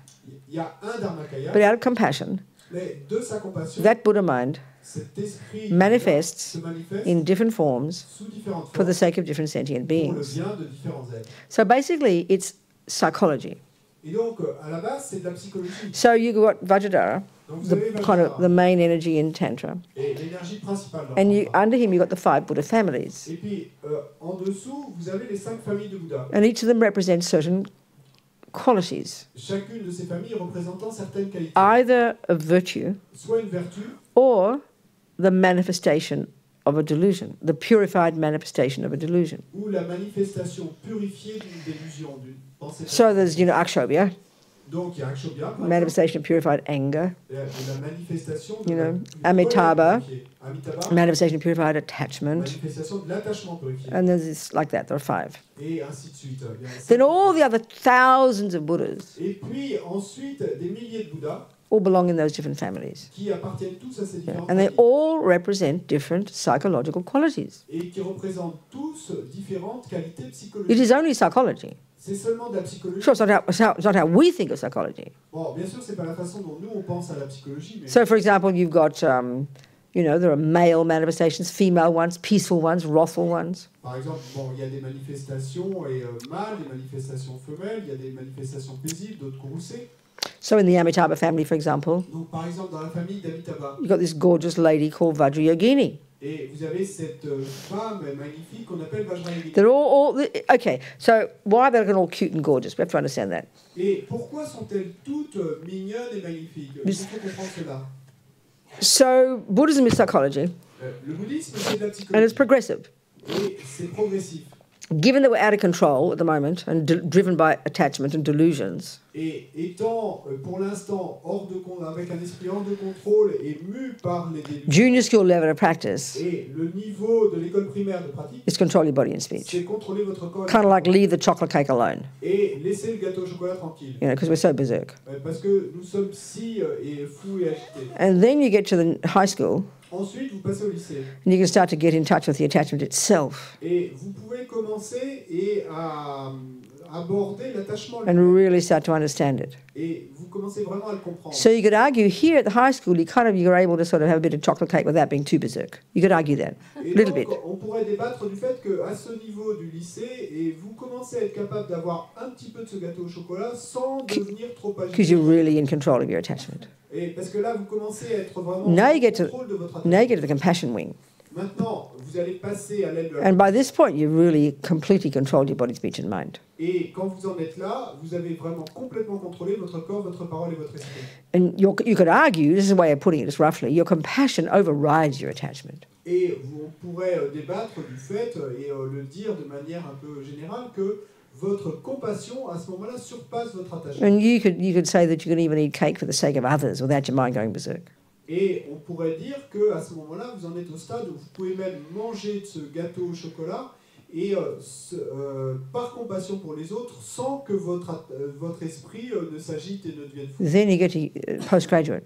S2: Il y a un Dharmakaya,
S1: but out of compassion,
S2: mais de sa compassion,
S1: that Buddha mind
S2: cet esprit
S1: manifests
S2: se manifeste
S1: in different forms
S2: sous différentes
S1: for the
S2: formes
S1: sake of different sentient
S2: pour le
S1: beings.
S2: bien de différents êtres.
S1: So basically, it's psychology.
S2: Et donc, à la base, c'est de la psychologie.
S1: So you got Vajradhara,
S2: Donc, vous avez
S1: the kind of
S2: Vajra,
S1: the main energy in Tantra,
S2: et l'énergie principale.
S1: and under him you got the 5 Buddha families,
S2: Et puis, en dessous, vous avez les 5 familles de Bouddha.
S1: and each of them represents certain qualities,
S2: Chacune de ces familles représentant certaines qualités.
S1: either of virtue
S2: Soit une vertu,
S1: or the manifestation of a delusion, the purified manifestation of a delusion.
S2: ou la manifestation purifiée d'une délusion, d'une pensée.
S1: So there's, Akshobhya,
S2: Donc, il y a Akshobhya, par exemple,
S1: manifestation of purified anger,
S2: la manifestation de
S1: You know,
S2: la
S1: Amitabha,
S2: purifiée. Amitabha,
S1: manifestation of purified attachment,
S2: manifestation de l'attachement purifié.
S1: and there's this, like that, there are 5.
S2: Et ainsi de suite. Il y a
S1: Then all the other thousands of Buddhas
S2: Et puis, ensuite, des milliers de Bouddhas
S1: all belong in those different families.
S2: qui appartiennent tous à ces différentes
S1: And they
S2: familles.
S1: all represent different psychological qualities.
S2: Et qui représentent tous différentes qualités
S1: It
S2: psychologiques.
S1: is only psychology.
S2: C'est seulement de la psychologie.
S1: Sure, it's not how we think of psychology.
S2: Bon, bien sûr, c'est pas la façon dont nous on pense à la psychologie, mais
S1: So, for example, you've got, You know, there are male manifestations, female ones, peaceful ones, wrathful ones.
S2: Par exemple, bon, il y a des manifestations mâles, des manifestations femelles, il y a des manifestations paisibles, d'autres courroucées.
S1: So in the Amitabha family, for example,
S2: Donc, par exemple, dans la famille d'Amitabha,
S1: you've got this gorgeous lady called Vajra Yogini.
S2: et vous avez cette femme magnifique qu'on appelle Vajra Yogini.
S1: They're all okay. So why are they looking all cute and gorgeous? We have to understand that.
S2: Et pourquoi sont-elles toutes mignonnes et magnifiques? Il faut comprendre cela.
S1: So Buddhism is psychology,
S2: Le bouddhisme, c'est de la
S1: and it's
S2: psychologie.
S1: progressive.
S2: Et c'est progressif.
S1: Given that we're out of control at the moment and driven by attachment and delusions,
S2: Et étant, pour l'instant, avec un esprit hors de contrôle et mu par les délusions,
S1: junior school level of practice
S2: et le niveau de l'école primaire de pratique,
S1: is control your body and speech.
S2: c'est contrôler votre corps
S1: Kind of like leave the chocolate cake alone,
S2: et laisser le gâteau au chocolat tranquille.
S1: you know, because we're so berserk.
S2: Parce que nous sommes si fous et agités.
S1: And then you get to the high school,
S2: Ensuite, vous passez au lycée.
S1: and you can start to get in touch with the attachment itself
S2: Et vous pouvez commencer à aborder l'attachement
S1: and
S2: lui-même.
S1: really start to understand it.
S2: Et vous commencez vraiment à le comprendre.
S1: So you could argue here at the high school, you're able to sort of have a bit of chocolate cake without being too berserk. You could argue that
S2: Et
S1: a little
S2: donc,
S1: bit.
S2: on pourrait débattre du fait qu'à ce niveau du lycée, et vous commencez à être capable d'avoir un petit peu de ce gâteau au chocolat sans devenir trop
S1: Because
S2: agité.
S1: you're really in control of your attachment.
S2: Et parce que là, vous commencez à être vraiment
S1: Now you
S2: en
S1: get to
S2: contrôle de votre
S1: now you
S2: attachement.
S1: get to the compassion wing,
S2: Maintenant, vous allez passer à l'aile de la
S1: and by this point, you've really completely controlled your body, speech, and mind.
S2: Et quand vous en êtes là, vous avez vraiment complètement contrôlé votre corps, votre parole et votre esprit.
S1: And you could argue, this is a way of putting it just roughly, your compassion overrides your attachment.
S2: Et on pourrait débattre du fait et le dire de manière un peu générale que votre compassion à ce moment-là surpasse votre attachement.
S1: And you could say that you can even eat cake for the sake of others without your mind going berserk.
S2: Et on pourrait dire qu'à ce moment-là, vous en êtes au stade où vous pouvez même manger de ce gâteau au chocolat et par compassion pour les autres sans que votre esprit ne s'agite et ne devienne fou.
S1: Then you get to postgraduate.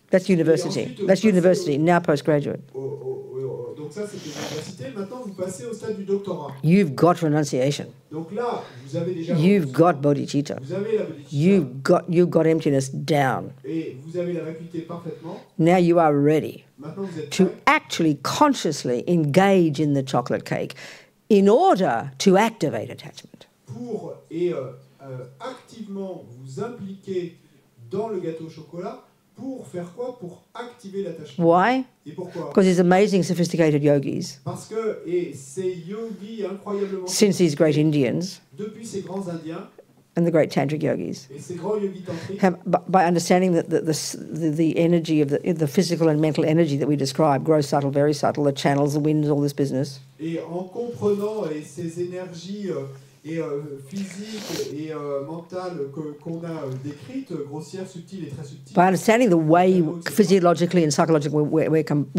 S1: That's university. That's university, now postgraduate.
S2: Donc ça, c'était l'université. Maintenant, vous passez au stade du doctorat.
S1: You've got renunciation.
S2: Donc là, vous avez déjà...
S1: You've got bodhicitta.
S2: Vous avez la bodhicitta.
S1: You've got emptiness down.
S2: Et vous avez la vacuité parfaitement.
S1: Now you are ready
S2: Maintenant, vous êtes
S1: to
S2: prêt
S1: actually consciously engage in the chocolate cake in order to activate attachment.
S2: pour activement vous impliquer dans le gâteau au chocolat. Pour faire quoi? Pour activer l'attachement.
S1: Why?
S2: Et pourquoi?
S1: Because these amazing sophisticated yogis,
S2: Parce que ces yogis incroyablement
S1: since these great Indians
S2: depuis ces grands Indiens
S1: and the great tantric yogis,
S2: et ces grands yogis tantriques,
S1: have, by understanding that the energy of the physical and mental energy that we describe, gross, subtle, very subtle, the channels, the winds, all this business,
S2: et en comprenant ces énergies physiques et mentales qu'on a décrites, grossières, subtiles et très subtiles,
S1: by understanding the way physiologically and psychologically what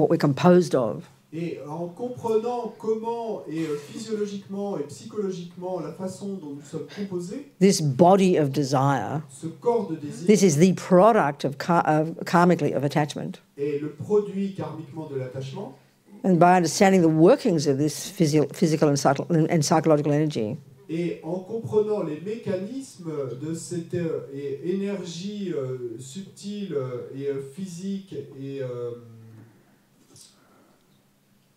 S1: we're composed of,
S2: et en comprenant comment et physiologiquement et psychologiquement la façon dont nous sommes composés,
S1: this body of desire,
S2: ce corps de désir
S1: this is the product of karmically of attachment.
S2: est le produit karmiquement de l'attachement.
S1: And by understanding the workings of this physical and psychological energy,
S2: Et en comprenant les mécanismes de cette énergie subtile et physique et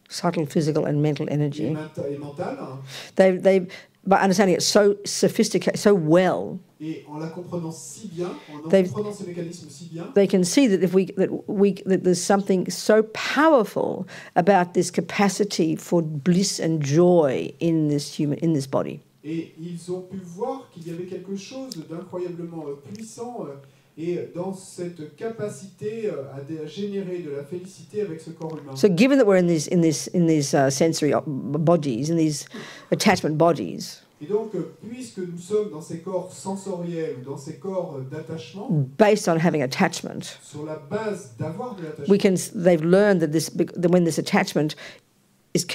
S1: subtle physical and mental energy,
S2: mentale,
S1: they by understanding it so sophisticated, so well,
S2: et en la comprenant si bien, en
S1: They've-
S2: comprenant ces mécanismes si bien,
S1: they can see that that there's something so powerful about this capacity for bliss and joy in this body.
S2: et ils ont pu voir qu'il y avait quelque chose d'incroyablement puissant et dans cette capacité à générer de la félicité avec ce corps humain.
S1: So, given that we're in these sensory bodies, in these attachment bodies,
S2: Et donc, puisque nous sommes dans ces corps sensoriels ou dans ces corps d'attachement,
S1: based on having attachment,
S2: sur la base d'avoir de
S1: we
S2: l'attachement,
S1: can. They've learned that when this attachment is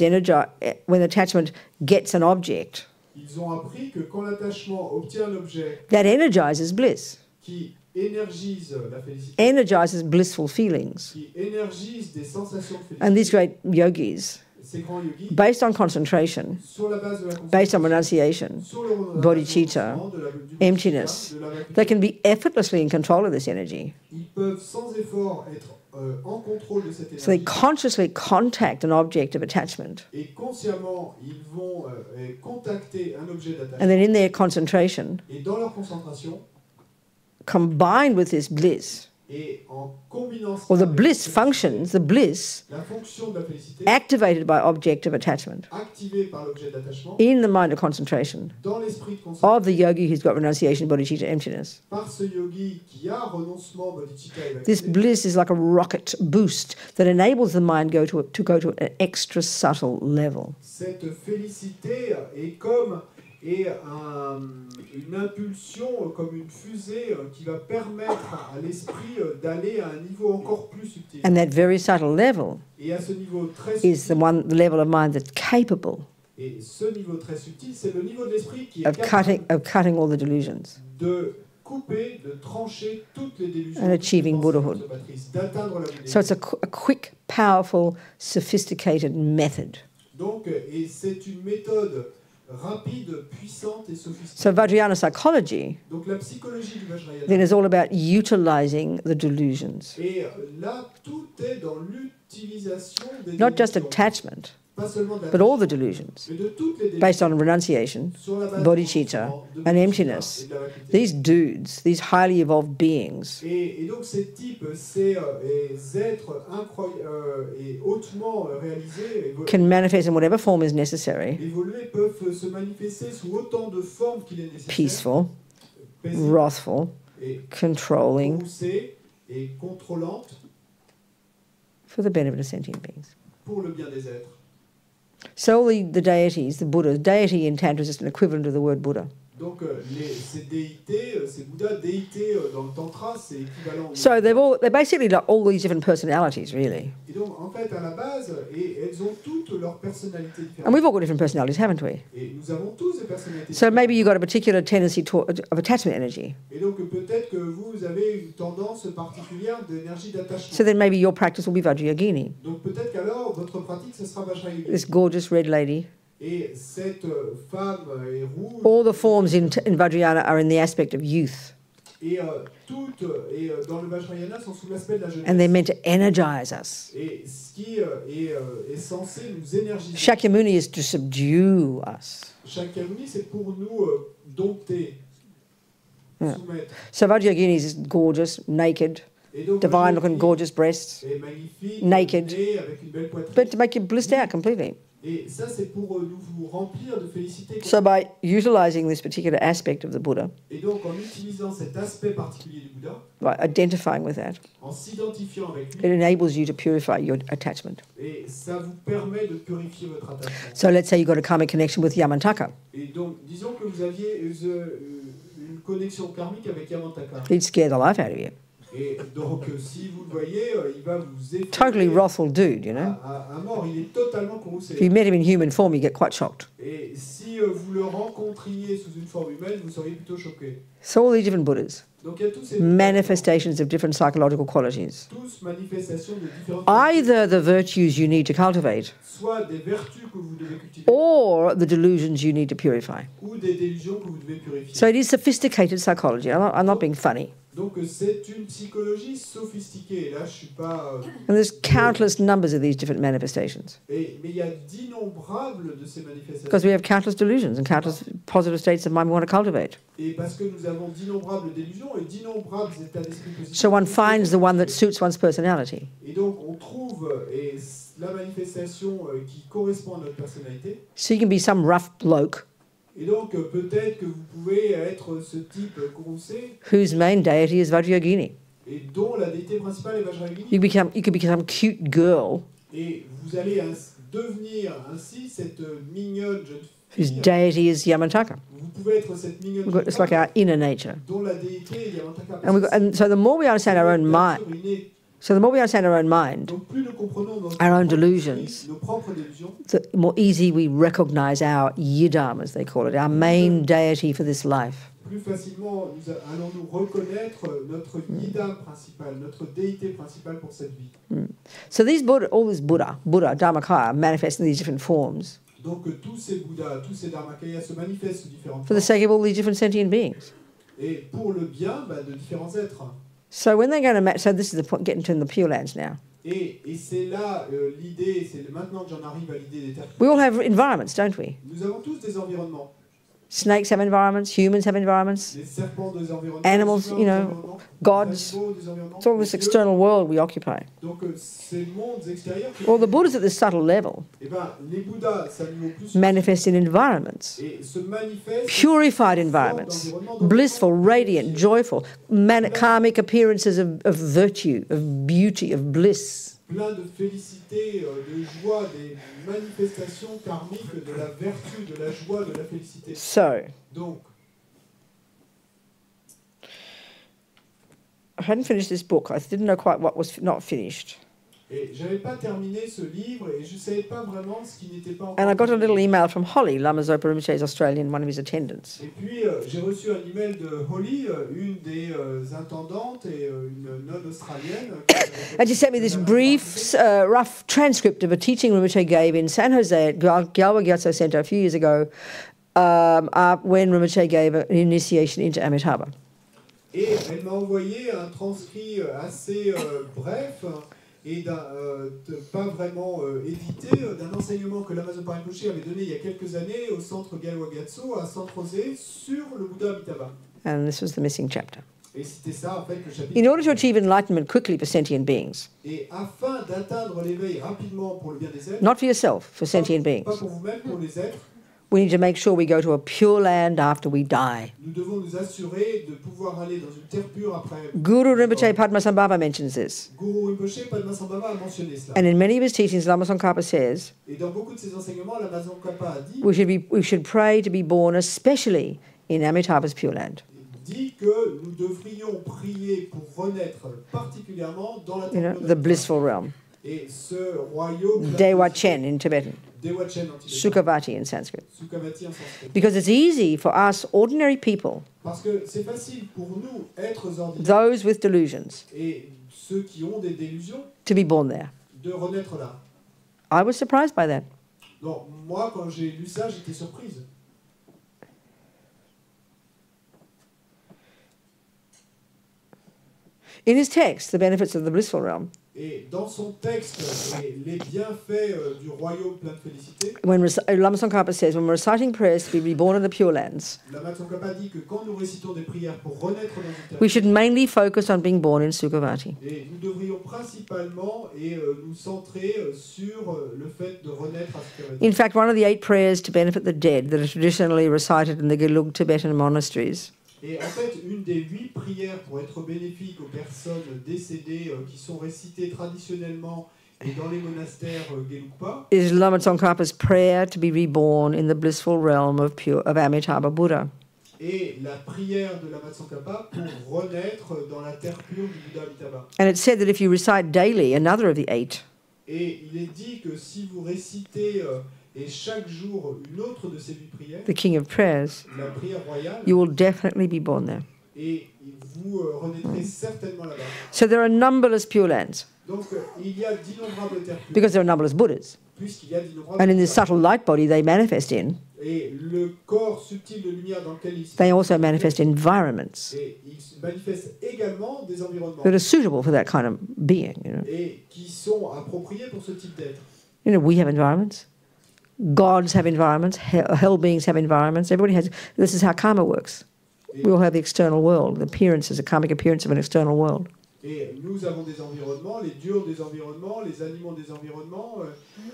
S1: energized, when attachment gets an object,
S2: ils ont appris que quand l'attachement obtient un objet
S1: that energizes bliss,
S2: qui énergise la félicité,
S1: energizes blissful feelings.
S2: qui énergise des sensations de
S1: And these
S2: félicité,
S1: great yogis,
S2: ces grands yogis,
S1: based on concentration,
S2: sur la base de la
S1: based on
S2: concentration,
S1: renunciation,
S2: sur le
S1: bodhicitta,
S2: renoncement, du
S1: emptiness,
S2: bodhicitta, de la vacuité,
S1: they can be effortlessly in control of this energy.
S2: ils peuvent sans effort être en contrôle de cette
S1: So they
S2: énergie.
S1: consciously contact an object of attachment.
S2: Et consciemment, ils vont contacter un objet
S1: And
S2: d'attachement.
S1: then in their concentration,
S2: Et dans leur concentration,
S1: combined with this bliss,
S2: et en combinant
S1: or the
S2: avec
S1: bliss
S2: cette
S1: functions, the bliss
S2: la fonction de la félicité,
S1: activated by object of attachment
S2: activée par l'objet d'attachement,
S1: in the mind of concentration
S2: dans l'esprit de concentration,
S1: of the yogi who's got renunciation, bodhicitta, emptiness.
S2: par ce yogi qui a renoncement, bodhicitta et
S1: This
S2: vacuité.
S1: bliss is like a rocket boost that enables the mind to go to an extra subtle level.
S2: Cette félicité est comme une impulsion, comme une fusée qui va permettre à l'esprit d'aller à un niveau encore plus subtil.
S1: And that very subtle level
S2: Et à ce niveau très
S1: is the
S2: subtil,
S1: the level of mind that's capable
S2: et ce niveau très subtil, c'est le niveau de l'esprit qui est
S1: of cutting all the delusions
S2: de couper, de trancher toutes les délusions,
S1: and achieving
S2: toutes les pensées
S1: Buddhahood.
S2: conservatrices, d'atteindre la bouddhité.
S1: So it's a quick, powerful, sophisticated method.
S2: Donc, et c'est une méthode rapide, puissante et sophistiquée.
S1: So Vajrayana psychology
S2: Donc la psychologie du Vajrayana.
S1: then is all about utilizing the delusions,
S2: Et là, tout est dans l'utilisation des
S1: not just
S2: délusions.
S1: attachment,
S2: Pas seulement de la
S1: but all the delusions,
S2: mais de toutes les délusions,
S1: based on renunciation,
S2: sur la base
S1: bodhicitta,
S2: de
S1: and
S2: bodhicitta
S1: emptiness.
S2: et de la vacuité.
S1: These dudes, these highly evolved beings,
S2: Et donc ces types, ces êtres incroyables et hautement réalisés,
S1: can manifest in whatever form is necessary,
S2: évolués, peuvent se manifester sous autant de formes qu'il est nécessaire.
S1: peaceful,
S2: Paisibles
S1: wrathful,
S2: et
S1: controlling,
S2: poussées et contrôlantes
S1: for the benefit of sentient beings.
S2: pour le bien des êtres.
S1: So the deities, the Buddhas, deity in Tantra is just an equivalent of the word Buddha.
S2: Donc ces déités, ces Bouddhas, déités dans le Tantra, c'est équivalent au
S1: So they're basically like all these different personalities, really.
S2: Et donc, en fait, à la base, elles ont toutes leurs personnalités
S1: And
S2: différentes.
S1: we've all got different personalities, haven't we?
S2: Et nous avons tous des personnalités
S1: So
S2: différentes.
S1: maybe you've got a particular tendency of attachment energy.
S2: Et donc, peut-être que vous avez une tendance particulière d'énergie d'attachement.
S1: So then maybe your practice will be Vajra Yogini.
S2: Donc, peut-être qu'alors, votre pratique, ce sera Vajra Yogini.
S1: This gorgeous red lady.
S2: Et cette femme est rouge.
S1: All the forms in Vajrayana are in the aspect of youth.
S2: Et toutes, dans le Vajrayana, sont sous l'aspect de la jeunesse.
S1: And they're meant to energize us.
S2: Et ce qui est censé nous énergiser.
S1: Shakyamuni is to subdue us.
S2: Shakyamuni, c'est pour nous dompter,
S1: Yeah.
S2: soumettre.
S1: So Vajra Yogini is gorgeous, naked,
S2: Et donc,
S1: divine looking,
S2: Vajrayogini
S1: gorgeous breasts,
S2: est magnifique,
S1: naked.
S2: né, avec une belle poitrine.
S1: but to make you blissed out completely.
S2: Et ça, c'est pour nous remplir de félicité.
S1: So by utilizing this particular aspect of the Buddha,
S2: Et donc, en utilisant cet aspect particulier du Bouddha,
S1: by identifying with that,
S2: en s'identifiant avec
S1: it
S2: lui,
S1: enables you to purify your attachment.
S2: et ça vous permet de purifier votre attachement.
S1: So let's say you've got a karmic connection with Yamantaka.
S2: Et donc, disons que vous aviez une connexion karmique avec Yamantaka.
S1: He'd scare the life out of you.
S2: Et donc, si vous le voyez, il va vous effrayer
S1: Totally wrathful dude, you know.
S2: à mort. Il est totalement
S1: If
S2: courroucé.
S1: you met him in human form, you get quite shocked.
S2: Et si vous le rencontriez sous une forme humaine, vous seriez plutôt choqué.
S1: So all these different Buddhas,
S2: Donc, il y a tous ces
S1: manifestations of different psychological qualities.
S2: tous manifestations de différentes
S1: Either the virtues you need to cultivate,
S2: soit des vertus que vous devez cultiver,
S1: or the delusions you need to purify.
S2: ou des délusions que vous devez purifier.
S1: So it is sophisticated psychology. I'm not being funny.
S2: Donc c'est une psychologie sophistiquée. Et là, je suis pas.
S1: And there's countless numbers of these different manifestations.
S2: Mais il y a d'innombrables de ces manifestations.
S1: Because we have countless delusions and countless positive states of mind we want to cultivate.
S2: Et parce que nous avons d'innombrables délusions et d'innombrables états d'esprit positifs.
S1: So one finds the one that suits one's personality.
S2: Et donc on trouve la manifestation qui correspond à notre personnalité.
S1: So you can be some rough bloke
S2: Et donc peut-être que vous pouvez être ce type courroucé
S1: whose main deity is Vajrayogini.
S2: et dont la déité principale est Vajrayogini.
S1: You could become some cute girl
S2: Et vous allez devenir ainsi cette mignonne jeune
S1: whose
S2: fille.
S1: deity is Yamantaka.
S2: Vous pouvez être cette mignonne jeune
S1: It's like
S2: femme
S1: our inner nature.
S2: dont la déité est Yamantaka.
S1: And so the more we understand our own mind,
S2: Donc plus nous comprenons nos
S1: our own
S2: propres
S1: delusions,
S2: esprits, nos propres délusions,
S1: the more easy we recognize our yidam, as they call it, our main deity for this life.
S2: plus facilement allons-nous reconnaître notre yidam principal, notre déité principale pour cette vie.
S1: So these Buddha, all this Buddha, Dharmakaya, manifest in these different forms
S2: Donc tous ces Bouddhas, tous ces Dharmakayas se manifestent sous différentes
S1: for the
S2: formes
S1: sake of all these different sentient beings.
S2: et pour le bien de différents êtres.
S1: So when they're going to so this is the point, getting to the Pure Lands now.
S2: Et c'est là l'idée, c'est maintenant que j'en arrive à l'idée des terres
S1: We
S2: pures.
S1: all have environments, don't we?
S2: Nous avons tous des environnements.
S1: Snakes have environments, humans have environments,
S2: Les serpents des environnements,
S1: Animals,
S2: les humains
S1: you
S2: des
S1: know,
S2: environnements,
S1: gods.
S2: les animaux des environnements,
S1: It's all
S2: les
S1: this
S2: dieux.
S1: external world we occupy.
S2: Donc ces mondes extérieurs.
S1: Well, the Buddhas at this subtle level
S2: Eh ben, les Bouddhas, ça niveau plus
S1: manifest in environments,
S2: et se manifestent
S1: purified environments, blissful, radiant, joyful, karmic appearances of virtue, of beauty, of bliss.
S2: plein de félicité, de joie, des manifestations karmiques de la vertu, de la joie, de la félicité.
S1: So,
S2: Donc,
S1: I hadn't finished this book. I didn't know quite what was not finished.
S2: et j'avais pas terminé ce livre et je savais pas vraiment ce qui n'était pas encore.
S1: And I got a
S2: terminé.
S1: little email from Holly, Lama Zopa Rinpoche's Australian, one of his attendants.
S2: Et puis j'ai reçu un email de Holly, une des intendantes et une nonne australienne.
S1: And she sent me this brief, rough transcript of a teaching Rinpoche gave in San Jose at Gyalwa Gyatso Centre a few years ago when Rinpoche gave an initiation into Amitabha.
S2: Et elle m'a envoyé un transcrit assez bref et pas vraiment édité d'un enseignement que l'Amazon Rinpoche avait donné il y a quelques années au centre Gyalwa Gyatso à San José sur le Bouddha Amitabha.
S1: And this was the missing chapter.
S2: Et c'était ça en fait le chapitre.
S1: In order to achieve enlightenment quickly for sentient beings,
S2: Et afin d'atteindre l'éveil rapidement pour le bien des êtres,
S1: not for yourself, for sentient beings,
S2: pas pour vous-même, pour les êtres,
S1: we need to make sure we go to a pure land after we die.
S2: nous devons nous assurer de pouvoir aller dans une terre pure après.
S1: Guru Rinpoche Padmasambhava mentions this.
S2: Guru Rinpoche Padmasambhava a mentionné cela.
S1: And in many of his teachings, Lama Tsongkhapa says,
S2: Et dans beaucoup de ses enseignements, l'Amazon Kappa a dit,
S1: we should pray to be born especially in Amitabha's Pure Land.
S2: dit que nous devrions prier pour renaître particulièrement dans la
S1: You know,
S2: terre pure
S1: the
S2: d'Amitabha.
S1: blissful realm.
S2: Et ce royaume
S1: Dewa Chen in Tibetan,
S2: Dewa Chen en tibétain,
S1: Sukhavati in Sanskrit.
S2: Sukhavati en sanskrit.
S1: Because it's easy for us, ordinary people,
S2: Parce que c'est facile pour nous, êtres ordinaires,
S1: those with delusions,
S2: et ceux qui ont des délusions,
S1: to be born there.
S2: de renaître là.
S1: I was surprised by that.
S2: Donc moi, quand j'ai lu ça, j'étais surprise.
S1: In his text, The Benefits of the Blissful Realm,
S2: Et dans son texte, les bienfaits du royaume plein de félicité,
S1: when Lama Tsongkhapa says, when we're reciting prayers to be reborn in the Pure Lands,
S2: l'Amazon Kappa dit que quand nous récitons des prières pour renaître dans une terre
S1: we should mainly focus on being born in Sukhavati.
S2: et nous devrions principalement nous centrer sur le fait de renaître à Sukhavati.
S1: In fact, one of the 8 prayers to benefit the dead that are traditionally recited in the Gelug Tibetan monasteries
S2: Et en fait, une des 8 prières pour être bénéfique aux personnes décédées qui sont récitées traditionnellement et dans les monastères Gelugpa,
S1: is Lama Tsongkhapa's prayer to be reborn in the blissful realm of Amitabha Buddha.
S2: et la prière de l'Amazon Kappa pour renaître dans la terre pure du Bouddha Amitabha.
S1: And it's said that if you recite daily another of the 8,
S2: Et il est dit que si vous récitez et chaque jour une autre de ces 8 prières,
S1: the King of Prayers,
S2: la prière royale,
S1: you will definitely be born there.
S2: et vous renaîtrez certainement là-bas.
S1: So there are numberless Pure Lands
S2: Donc il y a d'innombrables terres pures,
S1: because there are numberless Buddhas.
S2: puisqu'il y a d'innombrables
S1: And in this
S2: terres.
S1: subtle light body they manifest in,
S2: Et le corps subtil de lumière dans lequel il se
S1: they also manifest environments
S2: et il se manifeste également des environnements
S1: that are suitable for that kind of being.
S2: et qui sont appropriés pour ce type d'être.
S1: You know, we have environments. Gods have environments. Hell beings have environments. Everybody has. This is how karma works. We all have the external world. The appearance is a karmic appearance of an external world.
S2: Et nous avons des environnements, les dieux ont des environnements, les animaux ont des environnements,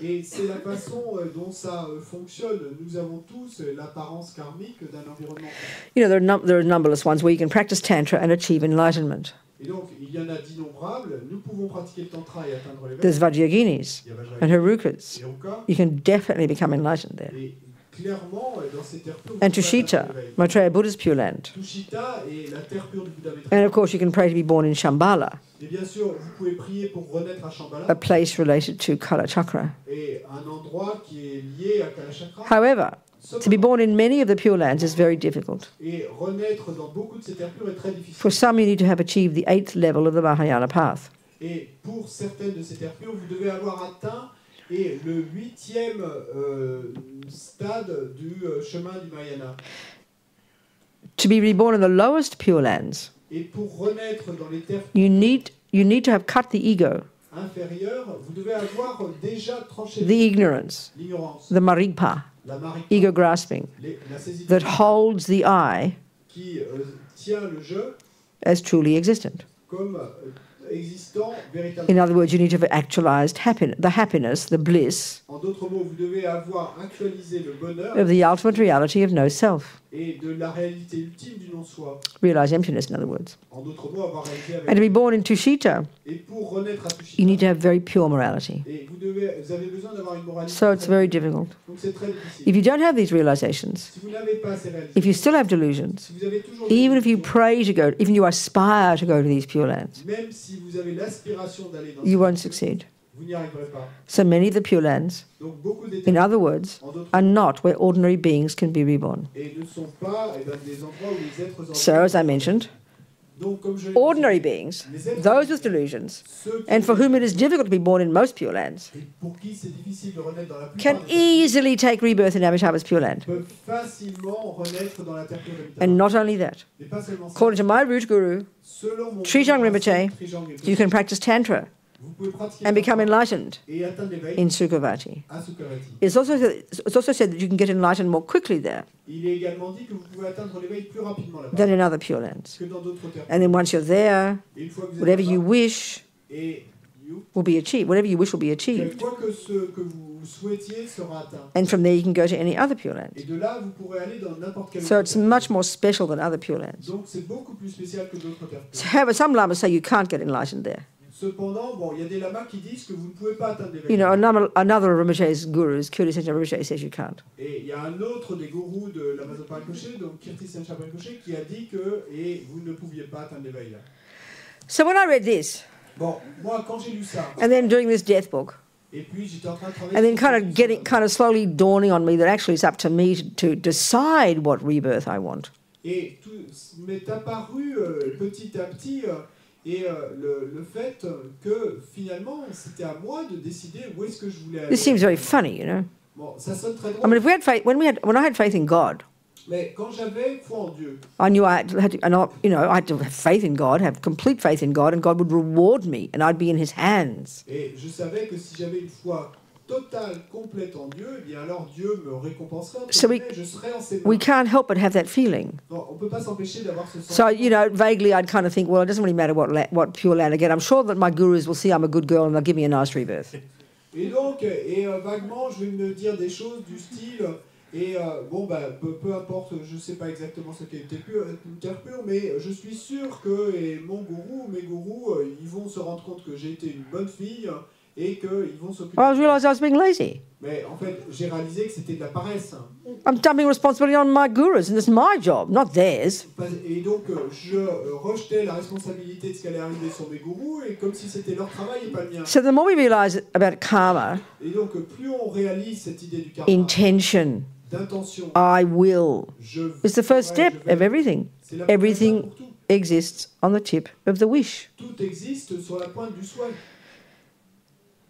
S2: et c'est la façon dont ça fonctionne. Nous avons tous l'apparence karmique d'un environnement.
S1: You know, there are numberless ones where you can practice tantra and achieve enlightenment.
S2: Et donc, il y en a d'innombrables. Nous pouvons pratiquer le tantra et atteindre l'éveil.
S1: There's Vajrayaginis
S2: Il y a Vajra
S1: and Herukas.
S2: et Ruka.
S1: You can definitely become enlightened there.
S2: Et clairement, dans ces terres pures,
S1: And
S2: vous pouvez
S1: Tushita,
S2: atteindre l'éveil.
S1: Maitreya Buddha's Pure Land.
S2: Tushita est la terre pure du Bouddha
S1: And
S2: Maitreya.
S1: of course, you can pray to be born in Shambhala,
S2: Et bien sûr, vous pouvez prier pour renaître à
S1: a
S2: Shambhala,
S1: place related to Kala Chakra.
S2: et un endroit qui est lié à Kalachakra.
S1: However, to be born in many of the Pure Lands is very difficult.
S2: Et renaître dans beaucoup de ces terres pures est très difficile.
S1: For some, you need to have achieved the 8th level of the Mahayana path.
S2: Et pour certaines de ces terres pures, vous devez avoir atteint le 8e stade du chemin du Mahayana.
S1: To be reborn in the lowest Pure Lands,
S2: Et pour renaître dans les terres
S1: you need to have cut the ego,
S2: inférieures, vous devez avoir déjà tranché
S1: the ignorance,
S2: l'ignorance,
S1: the marigpa,
S2: la marika,
S1: ego grasping,
S2: la saisie
S1: that holds the I
S2: qui tient le je
S1: as truly existent.
S2: comme existant véritablement.
S1: In other words, you need to have actualized the happiness, the bliss
S2: En d'autres mots, vous devez avoir actualisé le bonheur
S1: of the ultimate reality of no self.
S2: et de la réalité ultime du non-soi.
S1: Realize emptiness, in other words.
S2: En d'autres mots, avoir réalisé avec.
S1: And to be born in Tushita,
S2: Et pour renaître à Tushita,
S1: you need to have very pure morality.
S2: et vous avez besoin d'avoir une moralité.
S1: So it's
S2: très
S1: very
S2: pure.
S1: difficult.
S2: Donc c'est très difficile.
S1: If you don't have these realizations,
S2: Si vous n'avez pas ces réalisations,
S1: if you still have delusions,
S2: si vous avez toujours
S1: even if you
S2: des
S1: pray to go, even you aspire to go to these pure lands,
S2: même si vous avez l'aspiration d'aller dans
S1: you
S2: ce
S1: won't
S2: monde,
S1: succeed.
S2: vous n'y arriverez pas.
S1: So many of the pure lands,
S2: Donc beaucoup
S1: in
S2: d'états
S1: other words,
S2: en d'autres
S1: are not where ordinary beings can be reborn.
S2: et ne sont pas des endroits où les êtres
S1: So, as I mentioned,
S2: Donc, comme je l'ai
S1: ordinary
S2: mentionné,
S1: beings,
S2: les êtres
S1: those with delusions,
S2: ceux qui
S1: and for whom it is difficult to be born in most pure lands,
S2: et pour qui c'est difficile de renaître dans la plupart
S1: can
S2: des terres,
S1: easily take rebirth in Amitabha's pure land.
S2: peuvent facilement renaître dans la terre pure d'Amitabha.
S1: And not only that,
S2: Mais pas seulement ça.
S1: according to my root guru,
S2: Selon mon
S1: Trijang
S2: guru,
S1: Rinpoche,
S2: Trijang Rinpoche,
S1: you can practice Tantra
S2: vous pouvez pratiquer
S1: and become
S2: Tantra
S1: enlightened
S2: et atteindre l'éveil
S1: in Sukhavati.
S2: à Sukhavati.
S1: It's also said that you can get enlightened more quickly there
S2: Il est également dit que vous pouvez atteindre l'éveil plus rapidement là-bas
S1: than in other pure lands.
S2: que dans d'autres terres.
S1: And then once you're there,
S2: Et une fois que vous
S1: whatever
S2: êtes
S1: you
S2: là-bas,
S1: wish
S2: et
S1: will be achieved. Whatever you wish will be achieved.
S2: quoi que ce que vous souhaitiez sera atteint.
S1: And from there you can go to any other pure land.
S2: Et de là, vous pourrez aller dans n'importe quel
S1: So
S2: autre
S1: it's
S2: terre.
S1: much more special than other pure lands.
S2: Donc c'est beaucoup plus spécial que d'autres terres.
S1: However, some lamas say you can't get enlightened there.
S2: Cependant, bon, il y a des lamas qui disent que vous ne pouvez pas atteindre l'éveil.
S1: You know, another of Rinpoche's gurus, Kirti Sencha Rinpoche, says you can't.
S2: Et il y a un autre des gourous de la Mazapa Rinpoche, donc Kirti Sencha Rinpoche, qui a dit que et vous ne pouviez pas atteindre l'éveil là.
S1: So when I read this,
S2: Bon, moi quand j'ai lu ça,
S1: and then doing this death book,
S2: et puis j'étais en train de travailler
S1: and then
S2: sur
S1: kind of slowly dawning on me that actually it's up to me to decide what rebirth I want.
S2: et tout m'est apparu petit à petit le fait que finalement c'était à moi de décider où est-ce que je voulais aller.
S1: This seems very funny, you know.
S2: Bon, ça sonne très drôle.
S1: I mean, if we had faith, when I had faith in God,
S2: Mais quand j'avais foi en Dieu,
S1: I knew I had to, I had to have faith in God, have complete faith in God, and God would reward me, and I'd be in His hands.
S2: et je savais que si j'avais une foi totale, complète en Dieu, eh bien alors Dieu me récompenserait. entre
S1: So
S2: guillemets, je serais en ses mains.
S1: We can't help but have that feeling.
S2: Non, on ne peut pas s'empêcher d'avoir ce
S1: So,
S2: sentiment.
S1: you know, vaguely I'd kind of think, well, it doesn't really matter what pure land I get. I'm sure that my gurus will see I'm a good girl and they'll give me a nice rebirth.
S2: Et donc, vaguement, je vais me dire des choses du style, bon, bah, peu importe, je ne sais pas exactement ce qu'est une terre pure, mais je suis sûr que mon gourou, mes gourous, ils vont se rendre compte que j'ai été une bonne fille et qu'ils vont s'occuper.
S1: I realised I was being lazy.
S2: Mais en fait, j'ai réalisé que c'était de la paresse.
S1: I'm dumping responsibility on my gurus, and it's my job, not theirs.
S2: Et donc, je rejetais la responsabilité de ce qui allait arriver sur mes gourous, et comme si c'était leur travail et pas le mien.
S1: So the more we realise about karma,
S2: Et donc, plus on réalise cette idée du karma,
S1: intention,
S2: d'intention,
S1: I will,
S2: je
S1: it's the first
S2: ferai,
S1: step
S2: je vais,
S1: of everything.
S2: c'est la première étape
S1: Everything
S2: pour tout.
S1: exists on the tip of the wish.
S2: Tout existe sur la pointe du souhait.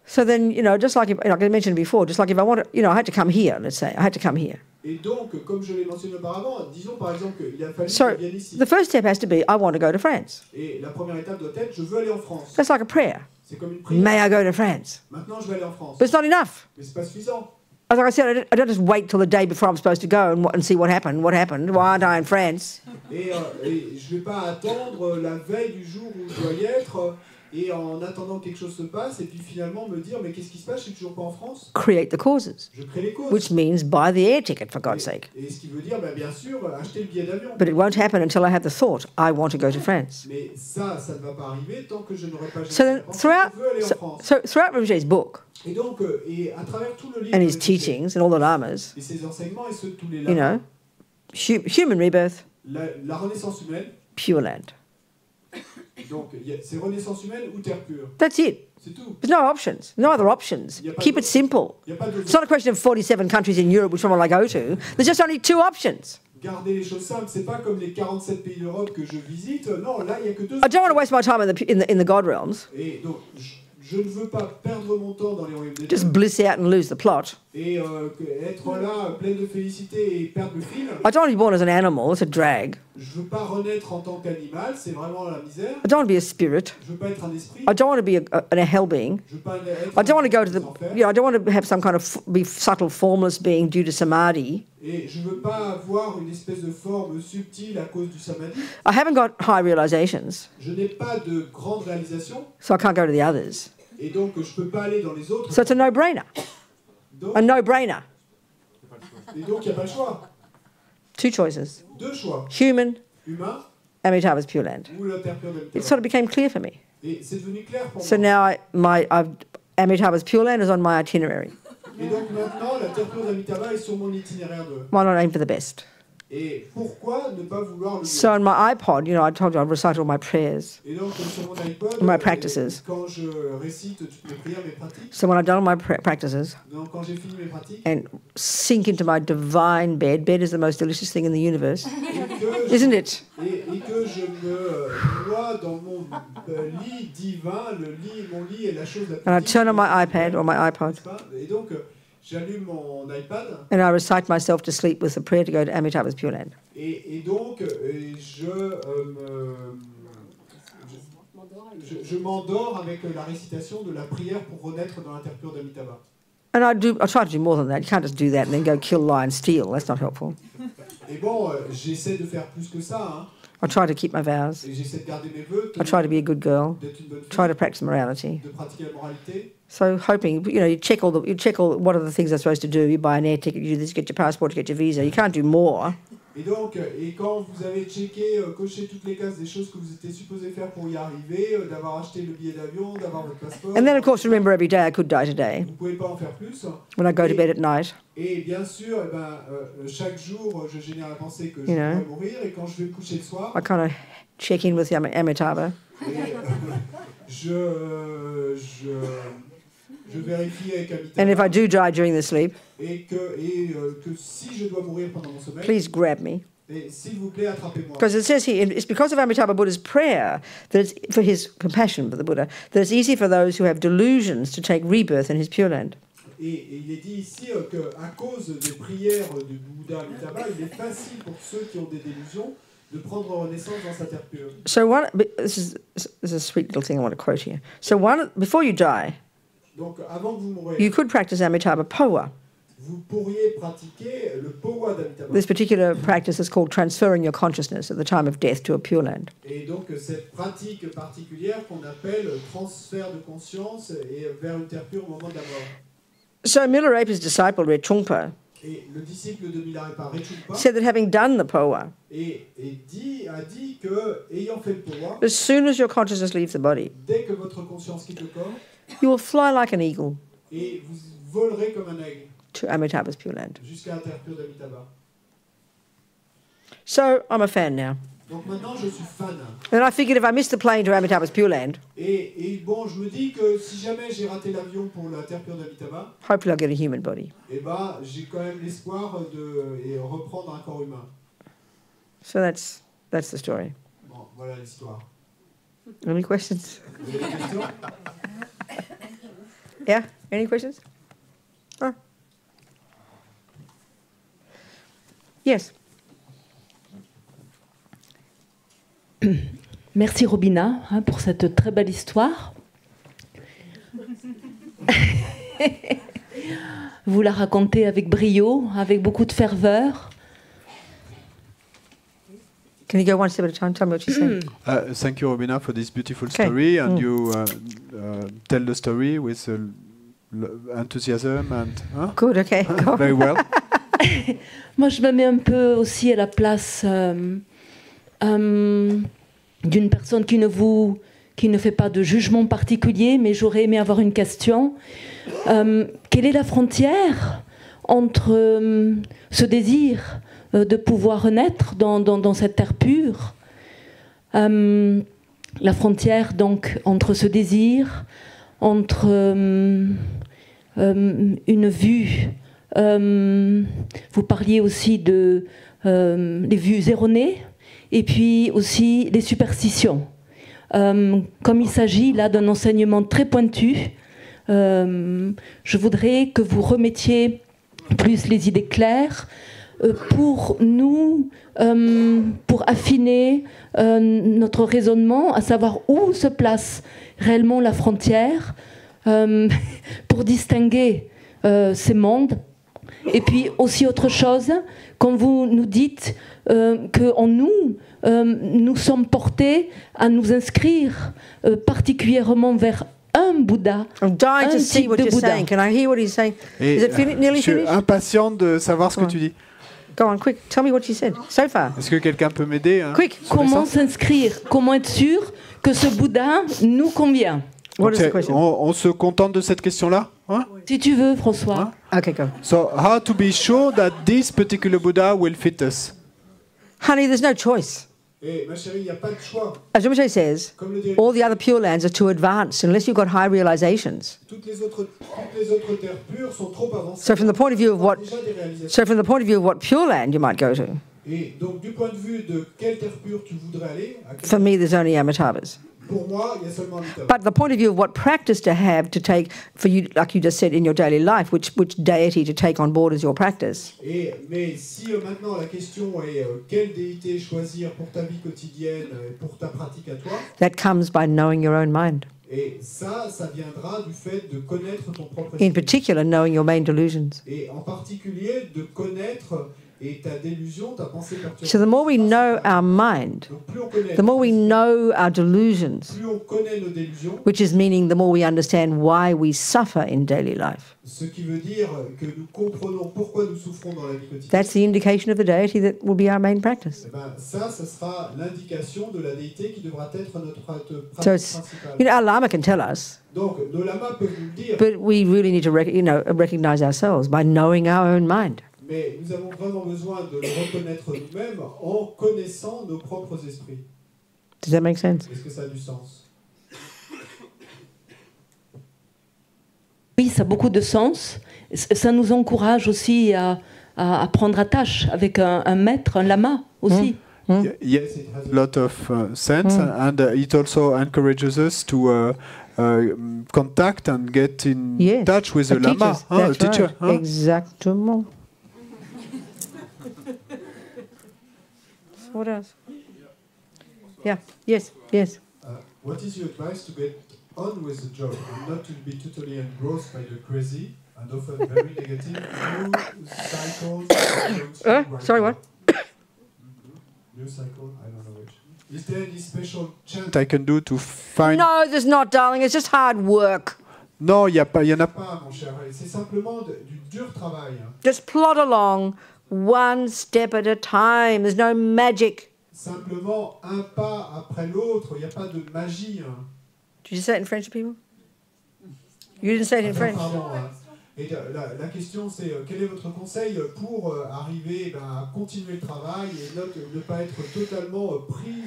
S1: So then, you know, just like like I mentioned before, just like if I want to, I had to come here, let's say, I had to come here.
S2: Et donc, comme je l'ai mentionné auparavant, disons par exemple qu'il a fallu
S1: So
S2: que je vienne ici.
S1: the first step has to be, I want to go to France.
S2: Et la première étape doit être, je veux aller en France.
S1: That's like a prayer.
S2: C'est comme une prière.
S1: May I go to France?
S2: Maintenant, je vais aller en France.
S1: But it's not enough.
S2: Mais c'est pas suffisant.
S1: As I said, I don't just wait till the day before I'm supposed to go and see what happened. What happened? Why aren't I in France?
S2: Et je vais pas attendre la veille du jour où je dois y être, et en attendant que quelque chose se passe, et puis finalement me dire, mais qu'est-ce qui se passe, je suis toujours pas en France.
S1: Create the causes,
S2: Je crée les causes.
S1: which means buy the air ticket, for God's sake.
S2: Et ce qui veut dire, bien sûr, acheter le billet d'avion.
S1: But it won't happen until I have the thought, I want to go to France.
S2: Mais ça ne va pas arriver tant que je n'aurai pas
S1: So then,
S2: pensé, je veux aller en France.
S1: throughout Rinpoche's book
S2: Et donc, et à travers tout le livre,
S1: and his
S2: de Rinpoche,
S1: teachings and all the lamas,
S2: et ses enseignements et ceux de tous les
S1: you
S2: lamas,
S1: know, human rebirth,
S2: la renaissance humaine,
S1: Pure Land.
S2: donc c'est renaissance humaine ou terre pure.
S1: That's it.
S2: C'est tout.
S1: There's no options, no other options. Keep it simple.
S2: Il n'y a pas de
S1: It's not a question of 47 countries in Europe which one will I go to. There's just only two options.
S2: garder les choses simples. C'est pas comme les 47 pays d'Europe que je visite. Non, là, il n'y a que deux.
S1: I don't want to waste my time in the God realms.
S2: Et donc, je ne veux pas perdre mon temps dans les royaumes des
S1: Just
S2: dieux.
S1: bliss out and lose the plot.
S2: et être là plein de félicité et perdre le fil.
S1: I don't want to be born as an animal, it's a drag.
S2: Je veux pas renaître en tant qu'animal, c'est vraiment la misère.
S1: I don't want to be a spirit.
S2: Je veux pas être un esprit.
S1: I don't want to be a hell being.
S2: Je veux pas être
S1: I don't want to go to the,
S2: enfer.
S1: I don't want to have some kind of be subtle, formless being due to samadhi.
S2: Et je veux pas avoir une espèce de forme subtile à cause du samadhi.
S1: I haven't got high realizations,
S2: Je n'ai pas de grande réalisation
S1: so I can't go to the others.
S2: et donc je peux pas aller dans les autres.
S1: So it's a no-brainer.
S2: Donc,
S1: A no-brainer.
S2: et donc il n'y a pas le choix.
S1: Two choices:
S2: Deux choix.
S1: human,
S2: Humain
S1: Amitabha's Pure Land.
S2: ou la terre pure
S1: It
S2: d'Amitabha.
S1: sort of became clear for me.
S2: Et c'est devenu clair pour
S1: So
S2: moi.
S1: now Amitabha's Pure Land is on my itinerary.
S2: Et donc maintenant, la terre pure d'Amitabha est sur mon itinéraire de.
S1: Why not aim for the best?
S2: Et pourquoi ne pas vouloir le mieux?
S1: So on my iPod, you know, I told you I recite all my prayers.
S2: Et donc sur mon iPod,
S1: My practices.
S2: quand je récite toutes mes prières, mes pratiques,
S1: So when I've done all my practices
S2: donc quand j'ai fini mes pratiques,
S1: and sink into my divine bed, bed is the most delicious thing in the universe,
S2: et que je,
S1: isn't it?
S2: et que je me noie dans mon lit divin, mon lit est la chose la plus
S1: And I
S2: divine,
S1: turn on my iPad or my iPod
S2: n'est-ce pas? Et donc j'allume mon iPad
S1: and I recite myself to sleep with the prayer to go to Amitabha's Pure Land.
S2: et donc je m'endors avec la récitation de la prière pour renaître dans la terre pure d'Amitabha.
S1: And I try to do more than that. You can't just do that and then go kill, lie and steal. That's not helpful.
S2: Et bon, j'essaie de faire plus que ça, hein.
S1: I try to keep my vows.
S2: Et j'essaie de garder mes vœux,
S1: I try to be a good girl.
S2: d'être une bonne fille,
S1: Try to practice morality.
S2: de pratiquer la moralité.
S1: So hoping, you know, you check all what are the things they're supposed to do. You buy an air ticket, you do this, you get your passport, you get your visa. You can't do more.
S2: Et donc, et quand vous avez checké, coché toutes les cases des choses que vous étiez supposé faire pour y arriver, d'avoir acheté le billet d'avion, d'avoir votre passeport,
S1: And then, of course, remember every day I could die today.
S2: vous ne pouvez pas en faire plus.
S1: When I go to bed at night,
S2: Et bien sûr, eh ben, chaque jour, je génère la pensée que je
S1: You know.
S2: pourrais mourir, et quand je vais me coucher le soir,
S1: I kind of check in with Amitabha.
S2: et, je vérifie avec
S1: And if I
S2: Amitabha,
S1: do die during the sleep,
S2: et que si je dois mourir pendant mon sommeil,
S1: please grab me.
S2: et s'il vous plaît, attrapez-moi.
S1: Because it says here, it's because of Amitabha Buddha's prayer, that it's, for his compassion for the Buddha, that it's easy for those who have delusions to take rebirth in his Pure Land.
S2: Et il est dit ici qu'à cause des prières du Bouddha Amitabha, il est facile pour ceux qui ont des délusions de prendre renaissance dans sa terre pure.
S1: So this is a sweet little thing I want to quote here. So before you die,
S2: Donc avant que vous mouriez,
S1: you could practice Amitabha Powa.
S2: vous pourriez pratiquer le Powa d'Amitabha.
S1: This particular practice is called transferring your consciousness at the time of death to a Pure Land.
S2: Et donc cette pratique particulière qu'on appelle transfert de conscience et vers une terre pure au moment de la mort.
S1: So Milarepa's disciple, Rechungpa,
S2: Et le disciple de Milarepa, Rechungpa,
S1: said that having done the Powa,
S2: a dit que, ayant fait le Powa,
S1: as soon as your consciousness leaves the body,
S2: dès que votre conscience quitte le corps,
S1: you will fly like an eagle
S2: et vous volerez comme un aigle
S1: to Amitabha's Pure Land.
S2: jusqu'à la terre pure d'Amitabha.
S1: So I'm a fan now.
S2: Donc maintenant, je suis fan.
S1: And I figured if I missed the plane to Amitabha's Pure Land,
S2: Et bon, je me dis que si jamais j'ai raté l'avion pour la terre pure d'Amitabha,
S1: hopefully I'll get a human body.
S2: eh ben, j'ai quand même l'espoir de reprendre un corps humain.
S1: So that's the story.
S2: Bon, voilà l'histoire.
S1: Any questions?
S2: Vous avez des questions?
S1: Yeah? Any questions? Oh. Yes.
S4: Merci Robina pour cette très belle histoire. Vous la racontez avec brio, avec beaucoup de ferveur.
S1: Can you go one step at a time? Tell me what you say.
S5: Thank you, Robina, for this beautiful
S1: Okay.
S5: story, and you tell the story with enthusiasm and
S1: Good, okay. Go.
S5: very well.
S4: Moi, je me mets un peu aussi à la place d'une personne qui ne fait pas de jugement particulier, mais j'aurais aimé avoir une question. Quelle est la frontière entre ce désir de pouvoir renaître dans cette terre pure, la frontière donc entre ce désir, entre une vue, vous parliez aussi de les vues erronées, et puis aussi les superstitions. Comme il s'agit là d'un enseignement très pointu, je voudrais que vous remettiez plus les idées claires pour nous, pour affiner notre raisonnement, à savoir où se place réellement la frontière, pour distinguer ces mondes. Et puis aussi autre chose, quand vous nous dites qu'en nous, nous sommes portés à nous inscrire particulièrement vers un Bouddha.
S1: I'm dying to see what you're saying. Can I hear what he's saying? Is it nearly
S5: je suis
S1: finished?
S5: impatient de savoir ce que tu dis.
S1: Go on, quick. Tell me what you said so far.
S5: Est-ce que quelqu'un peut m'aider hein,
S1: Quick.
S5: sur
S4: Comment
S5: l'essence
S4: s'inscrire? Comment être sûr que ce Bouddha nous convient?
S1: What is the
S5: Ok,
S1: question?
S5: on se contente de cette question-là hein?
S4: Si tu veux, François.
S1: Okay, go.
S5: So, how to be sure that this particular Buddha will fit us?
S1: Honey, there's no choice.
S2: Et ma chérie, il n'y a pas de choix.
S1: As Rinpoche says,
S2: Comme le dirait,
S1: all the other Pure Lands are too advanced unless you've got high realizations.
S2: toutes les autres terres pures sont trop avancées.
S1: So from the point of view of what,
S2: Déjà des réalisations.
S1: so from the point of view of what Pure Land you might go to,
S2: Et donc, du point de vue de quelle terre pure tu voudrais aller, à quel-
S1: for me there's only Amitabhas.
S2: pour moi, il y a seulement Amitabha.
S1: But the point of view of what practice to have to take for you, like you just said, in your daily life, which deity to take on board as your practice.
S2: Mais si maintenant la question est quelle déité choisir pour ta vie quotidienne, pour ta pratique à toi,
S1: That comes by knowing your own mind.
S2: et ça viendra du fait de connaître ton propre
S1: In
S2: esprit.
S1: particular, knowing your main delusions.
S2: Et en particulier de connaître et ta délusion, ta pensée perturbée.
S1: So the more we know our mind,
S2: Donc plus on connaît,
S1: the more we know our delusions,
S2: plus on connaît nos délusions,
S1: which is meaning the more we understand why we suffer in daily life.
S2: ce qui veut dire que nous comprenons pourquoi nous souffrons dans la vie quotidienne.
S1: That's the indication of the deity that will be our main practice.
S2: Eh ben, ça, ce sera l'indication de la déité qui devra être notre pratique
S1: So it's,
S2: principale.
S1: you know, our Lama can tell us,
S2: Donc, nos lamas peuvent nous le dire,
S1: but we really need to recognize ourselves by knowing our own mind.
S2: mais nous avons vraiment besoin de le reconnaître nous-mêmes en connaissant nos propres esprits.
S1: Does that make sense?
S2: Est-ce que ça a du sens?
S4: Oui, ça a beaucoup de sens. Ça nous encourage aussi à prendre attache avec un maître, un lama aussi.
S5: Yes, it has a lot of sense, and it also encourages us to contact and get in
S1: Yes.
S5: touch with a
S1: A
S5: lama,
S1: teacher.
S5: a
S1: That's
S5: teacher.
S1: right. Exactement. What else? Yeah. Yes. Yes.
S2: What is your advice to get on with the job and not to be totally engrossed by the crazy and often very negative news cycles?
S1: Sorry, what?
S2: News cycle, I don't know which. Is there any special chant?
S5: I can do to find.
S1: No, there's not, darling. It's just hard work.
S5: Non, il y en a pas.
S2: Pas, mon cher. C'est simplement du dur travail.
S1: Just plod along, one step at a time. There's no magic.
S2: Simplement un pas après l'autre. Il n'y a pas de magie.
S1: Did you say it in French to people? You didn't say it in French.
S2: Pardon, Et la question, c'est quel est votre conseil pour arriver à continuer le travail et ne pas être totalement pris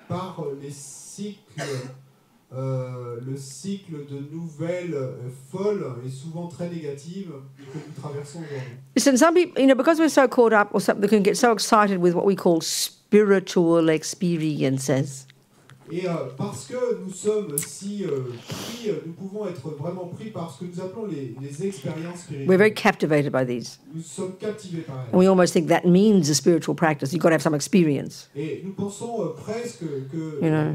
S2: par les cycles, le cycle de nouvelles folles et souvent très négatives que nous traversons aujourd'hui.
S1: Listen, some people, you know, because we're so caught up or something, they can get so excited with what we call spiritual experiences.
S2: Et parce que nous sommes si pris, nous pouvons être vraiment pris par ce que nous appelons les expériences spirituelles.
S1: We're very captivated by these.
S2: Nous sommes captivés par elles.
S1: And we almost think that means a spiritual practice. You've got to have some experience.
S2: Et nous pensons presque que
S1: You know.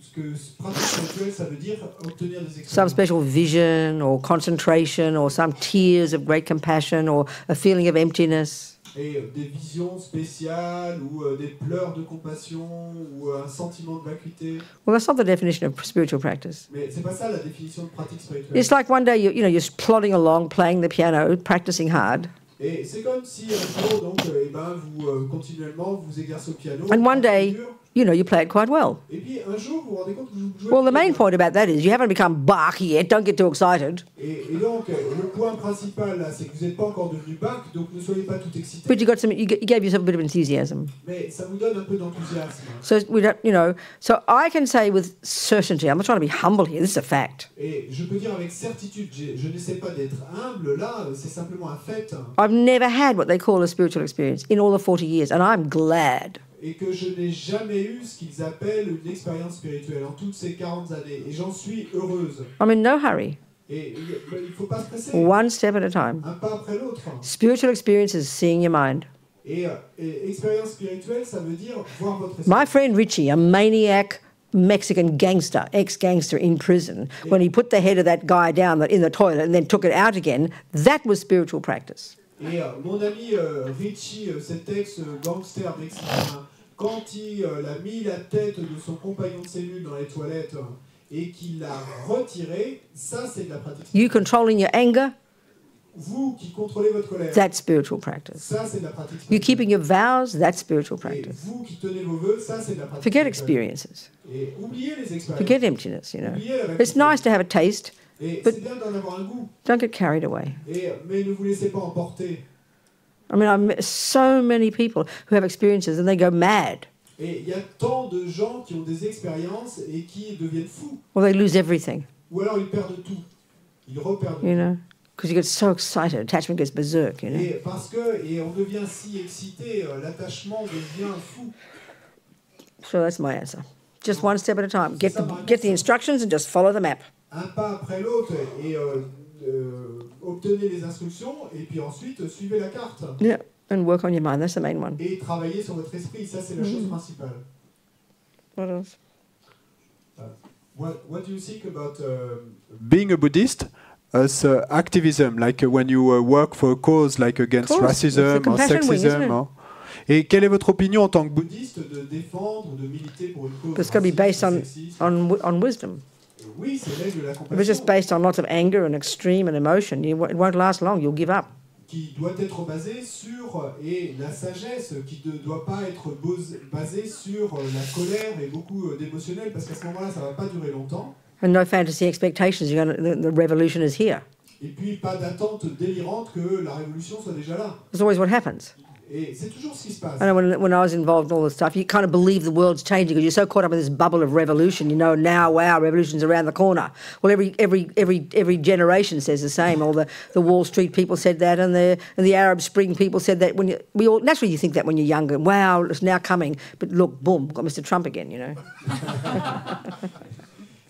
S2: Ce que pratique spirituelle, ça veut dire obtenir des
S1: Some
S2: expériences.
S1: special vision or concentration or some tears of great compassion or a feeling of emptiness.
S2: Et des visions spéciales ou des pleurs de compassion ou un sentiment de vacuité.
S1: Well, that's not the definition of spiritual practice.
S2: Mais c'est pas ça la définition de pratique spirituelle.
S1: It's like one day you're plodding along, playing the piano, practicing hard,
S2: Et c'est comme si un jour donc vous continuellement vous exercez au piano.
S1: and one day,
S2: dur,
S1: you play it quite well.
S2: et puis un jour vous vous rendez compte que vous jouez.
S1: Well, the main
S2: bien.
S1: point about that is you haven't become Bach yet. Don't get too excited.
S2: Et donc le point principal là, c'est que vous n'êtes pas encore devenu Bach, donc ne soyez pas tout excité.
S1: But you gave yourself a bit of enthusiasm.
S2: Mais ça vous donne un peu d'enthousiasme.
S1: So we don't, So I can say with certainty, I'm not trying to be humble here. This is a fact.
S2: Et je peux dire avec certitude, je n'essaie pas d'être humble là, c'est simplement un fait.
S1: I've never had what they call a spiritual experience in all the 40 years, and I'm glad.
S2: Et que je n'ai jamais eu ce qu'ils appellent une expérience spirituelle en toutes ces 40 années. Et j'en suis heureuse.
S1: I'm in no hurry.
S2: Et il ne faut pas se presser.
S1: One step at a time.
S2: Un pas après l'autre.
S1: Spiritual experience is seeing your mind.
S2: Et expérience spirituelle, ça veut dire voir votre esprit.
S1: My friend Richie, a maniac Mexican gangster, ex-gangster in prison, when he put the head of that guy down in the toilet and then took it out again, that was spiritual practice.
S2: Et mon ami Richie, cet ex-gangster mexicain, quand il a mis la tête de son compagnon de cellule dans les toilettes et qu'il l'a retiré, ça c'est de la pratique.
S1: You controlling your anger,
S2: Vous qui contrôlez votre colère,
S1: that's spiritual practice.
S2: ça c'est de la pratique.
S1: You keeping your vows, that's spiritual
S2: Et
S1: practice.
S2: vous qui tenez vos vœux, ça c'est de la pratique.
S1: Forget experiences.
S2: Et oubliez les expériences.
S1: Forget emptiness, you know.
S2: Oubliez la
S1: It's
S2: vacuité.
S1: nice to have a taste,
S2: Et
S1: but
S2: c'est bien d'en avoir un goût.
S1: don't get carried away.
S2: Mais ne vous laissez pas emporter.
S1: I mean, I met so many people who have experiences and they go mad
S2: Et il y a tant de gens qui ont des expériences et qui deviennent fous.
S1: or they lose everything,
S2: Ou alors ils perdent tout. Ils reperdent
S1: you
S2: tout.
S1: know, because you get so excited, attachment goes berserk, you know.
S2: Et on devient si excité, l'attachement devient fou.
S1: So that's my answer. Just one step at a time. Get the instructions and just follow the map.
S2: Un pas après l'autre et obtenez les instructions et puis ensuite suivez la carte.
S1: Yeah, and work on your mind. That's the main one.
S2: Et travaillez sur votre esprit, ça c'est la chose principale.
S1: What else?
S2: What do you think about
S5: Being a Buddhist as activism, like when you work for a cause like against
S1: Of course,
S5: racism
S1: it's the
S5: or
S1: compassion wing, isn't
S5: sexism.
S1: it?
S5: Et quelle est votre opinion en tant que bouddhiste
S2: bouddhiste de défendre ou de militer pour une cause
S1: It's got to be based
S2: raciste,
S1: on wisdom.
S2: Oui, c'est l'aide de la
S1: If it's
S2: compassion
S1: just based on lots of anger and extreme and emotion, it won't last long. You'll give up.
S2: qui doit être basée sur et la sagesse qui ne doit pas être basée sur la colère et beaucoup d'émotionnel parce qu'à ce moment-là, ça ne va pas durer longtemps.
S1: And no fantasy expectations. The revolution is here.
S2: Et puis pas d'attente délirante que la révolution soit déjà là.
S1: That's always what happens.
S2: Et c'est toujours ce qui se passe.
S1: I know when I was involved in all this stuff, you kind of believe the world's changing because you're so caught up in this bubble of revolution. You know, now, wow, revolution's around the corner. Well, every generation says the same. All the Wall Street people said that, and the Arab Spring people said that. Naturally you think that when you're younger. Wow, it's now coming. But look, boom, got Mr. Trump again. You know.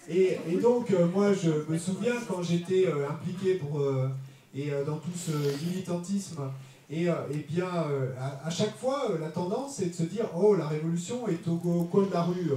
S2: Et donc, moi, je me souviens quand j'étais impliqué dans tout ce militantisme, et bien, à chaque fois, la tendance, c'est de se dire « Oh, la révolution est au coin de la rue ».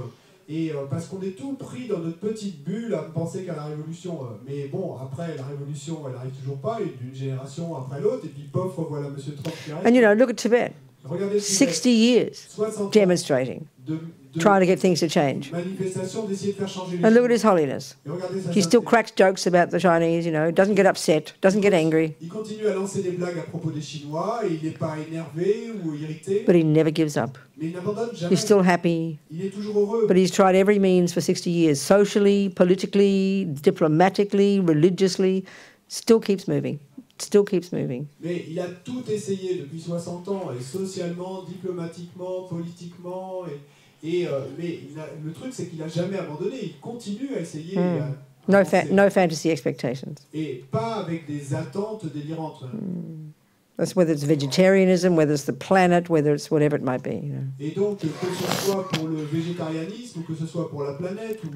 S2: Et parce qu'on est tout pris dans notre petite bulle à penser qu'à la révolution. Mais bon, après, la révolution, elle n'arrive toujours pas, et d'une génération après l'autre, et puis pof, voilà M. Trump qui arrive.
S1: And you know, look at Tibet.
S2: Regardez le Tibet,
S1: 60 years
S2: 60 ans
S1: demonstrating,
S2: de
S1: trying to get things to change.
S2: manifestation, d'essayer de faire changer les
S1: And look at
S2: choses.
S1: His Holiness.
S2: Et regardez sa
S1: He still
S2: sainteté.
S1: cracks jokes about the Chinese, you know, doesn't get upset, doesn't get angry,
S2: Il continue à lancer des blagues à propos des Chinois et il n'est pas énervé ou irrité,
S1: but he never gives up.
S2: mais il n'abandonne jamais.
S1: He's still happy,
S2: Il est toujours heureux.
S1: but he's tried every means for 60 years, socially, politically, diplomatically, religiously, still keeps moving, still keeps moving.
S2: Mais il a tout essayé depuis 60 ans, et socialement, diplomatiquement, politiquement. Mais le truc, c'est qu'il n'a jamais abandonné. Il continue à essayer. et à avancer.
S1: No fantasy expectations.
S2: Et pas avec des attentes délirantes.
S1: That's whether it's vegetarianism, whether it's the planet, whether it's whatever it might be. You know.
S2: Et donc, que ce soit pour le végétarianisme, ou que ce soit pour la planète, ou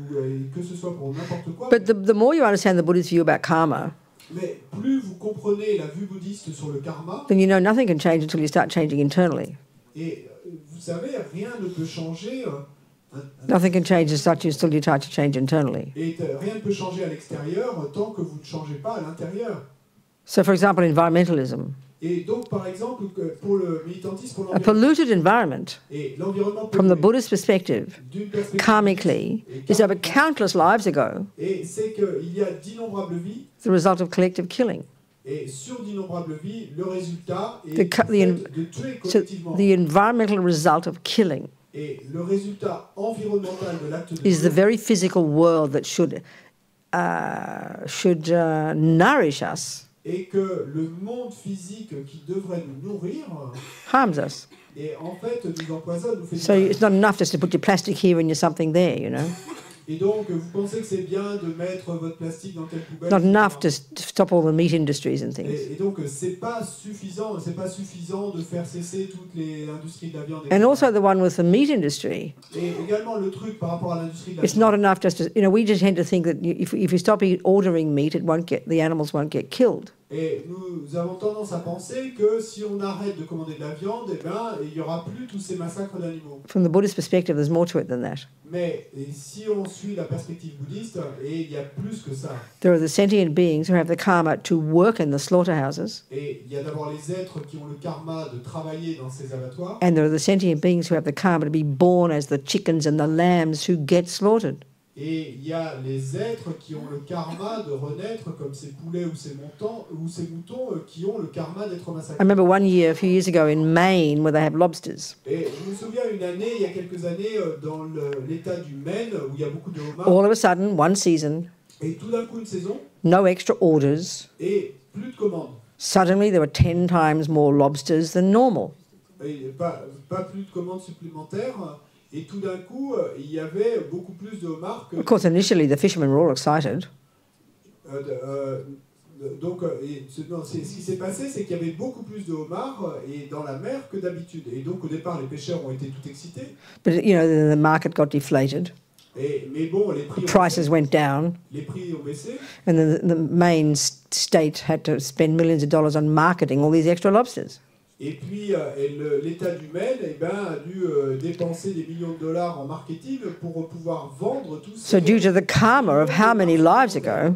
S2: que ce soit pour n'importe quoi.
S1: But the more you understand the Buddhist view about karma,
S2: Mais plus vous comprenez la vue bouddhiste sur le karma,
S1: then you know nothing can change until you start changing internally.
S2: et vous savez, rien ne peut changer.
S1: Nothing can change until you start to change internally.
S2: Et rien ne peut changer à l'extérieur tant que vous ne changez pas à l'intérieur.
S1: So, for example, environmentalism.
S2: Et donc, par exemple, pour le militantisme, pour
S1: A polluted environment,
S2: et l'environnement
S1: from the
S2: pollué,
S1: Buddhist perspective,
S2: d'une perspective
S1: karmically, is over countless lives ago
S2: et c'est qu'il y a d'innombrables vies,
S1: the result of collective killing.
S2: et sur d'innombrables vies, le résultat est
S1: The
S2: de tuer
S1: So,
S2: collectivement.
S1: the environmental result of killing
S2: Et le résultat environnemental de l'acte de
S1: is the
S2: tuer
S1: very physical world that should nourish us,
S2: et que le monde physique qui devrait nous nourrir,
S1: harms us.
S2: et en fait nous empoisonne, nous fait du
S1: So
S2: mal.
S1: it's not enough just to put your plastic here and your something there, you know.
S2: Et donc, vous pensez que c'est bien de mettre votre plastique dans telle poubelle?
S1: Not enough
S2: etc.
S1: to stop all the meat industries and things.
S2: Et donc, c'est pas suffisant de faire cesser toutes les industries de la viande.
S1: And
S2: etc.
S1: also the one with the meat industry.
S2: Et également le truc par rapport à l'industrie de la
S1: It's
S2: viande.
S1: not enough just to, we just tend to think that if you stop ordering meat, the animals won't get killed.
S2: Et nous avons tendance à penser que si on arrête de commander de la viande, eh ben, il n'y aura plus tous ces massacres d'animaux.
S1: From the Buddhist perspective, there's more to it than that.
S2: Mais si on suit la perspective bouddhiste, et il y a plus que ça.
S1: There are the sentient beings who have the karma to work in the slaughterhouses,
S2: Et il y a d'abord les êtres qui ont le karma de travailler dans ces abattoirs.
S1: and there are the sentient beings who have the karma to be born as the chickens and the lambs who get slaughtered.
S2: Et il y a les êtres qui ont le karma de renaître comme ces poulets ou ces moutons qui ont le karma d'être
S1: I
S2: massacrés.
S1: remember one year, a few years ago, in Maine, where they have lobsters.
S2: Et je me souviens une année, il y a quelques années, dans l'état du Maine, où il y a beaucoup de homards,
S1: All of a sudden, one season,
S2: et tout d'un coup une saison,
S1: no extra orders.
S2: et plus de commandes.
S1: Suddenly, there were 10 times more lobsters than normal.
S2: Et pas plus de commandes supplémentaires. Et tout d'un coup, il y avait beaucoup plus de homards que...
S1: Of course, initially, the fishermen were all excited.
S2: Ce qui s'est passé, c'est qu'il y avait beaucoup plus de homards dans la mer que d'habitude. Et donc, au départ, les pêcheurs ont été tout excités.
S1: But, the market got deflated.
S2: Mais bon, les prix,
S1: Prices went down.
S2: les prix ont baissé.
S1: And the Maine state had to spend millions of dollars on marketing all these extra lobsters.
S2: Et puis, l'État du Maine a dû dépenser des millions de dollars en marketing pour pouvoir vendre tous ces...
S1: So due to the karma of how many lives ago,